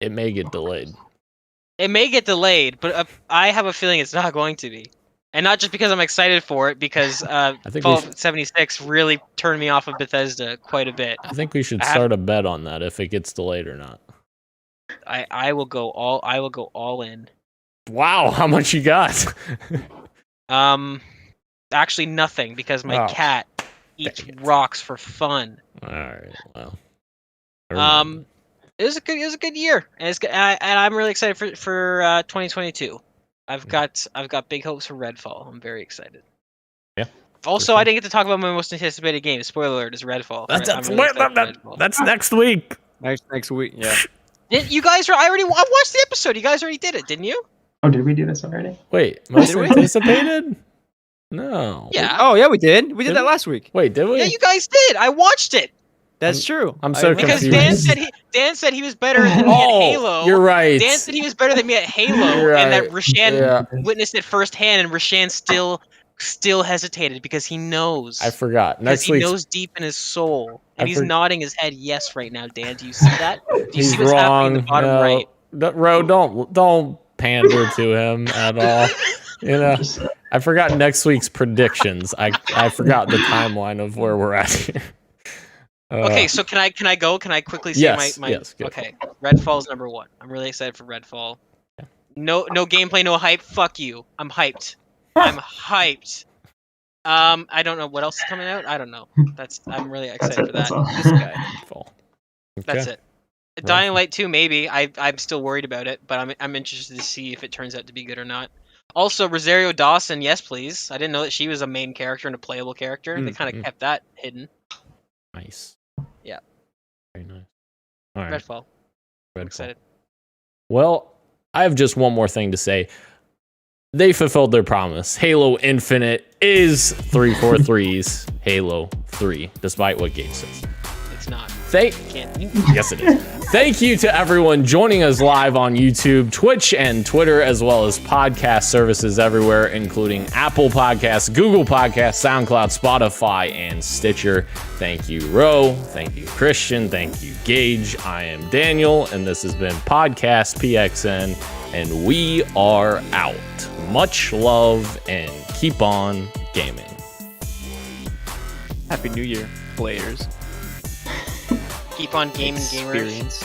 It may get delayed. It may get delayed, but I have a feeling it's not going to be. And not just because I'm excited for it, because Fallout 76 really turned me off of Bethesda quite a bit. I think we should start a bet on that, if it gets delayed or not. I will go all in. Wow, how much you got? Actually nothing, because my cat eats rocks for fun. All right, well. It was a good year, and I'm really excited for 2022. I've got big hopes for Redfall. I'm very excited. Yeah. Also, I didn't get to talk about my most anticipated game. Spoiler alert: is Redfall. That's next week. Next week, yeah. You guys I watched the episode. You guys already did it, didn't you? Oh, did we do this already? Wait, most anticipated? No. Yeah. Oh, yeah, we did. We did that last week. Wait, did we? Yeah, you guys did. I watched it. That's true. I'm so confused. Because Dan said he was better than me at Halo. You're right. Dan said he was better than me at Halo, and that Rashan witnessed it firsthand, and Rashan still hesitated because he knows. I forgot. He knows deep in his soul, and he's nodding his head yes right now. Dan, do you see that? Do you see what's happening in the bottom right? Ro, don't pander to him at all. You know, I forgot next week's predictions. I forgot the timeline of where we're at here. Okay, so can I go? Can I quickly say my yes, okay. Redfall's number 1. I'm really excited for Redfall. No gameplay, no hype. Fuck you. I'm hyped. I'm hyped. I don't know what else is coming out. I don't know. I'm really excited for that. That's This guy. Okay. That's it. Dying Light 2, maybe. I'm still worried about it, but I'm interested to see if it turns out to be good or not. Also, Rosario Dawson, yes, please. I didn't know that she was a main character and a playable character. They kind of kept that hidden. Nice. Yeah. Very nice. All right. Redfall. I'm excited. Well, I have just one more thing to say. They fulfilled their promise. Halo Infinite is 343's Halo 3, despite what Gage says. It's not. Yes, it is. Thank you to everyone joining us live on YouTube, Twitch, and Twitter, as well as podcast services everywhere, including Apple Podcasts, Google Podcasts, SoundCloud, Spotify, and Stitcher. Thank you, Ro. Thank you, Christian. Thank you, Gage. I am Daniel, and this has been Podcast PXN, and we are out. Much love, and keep on gaming. Happy New Year, players. Keep on gaming, gamers. Experience.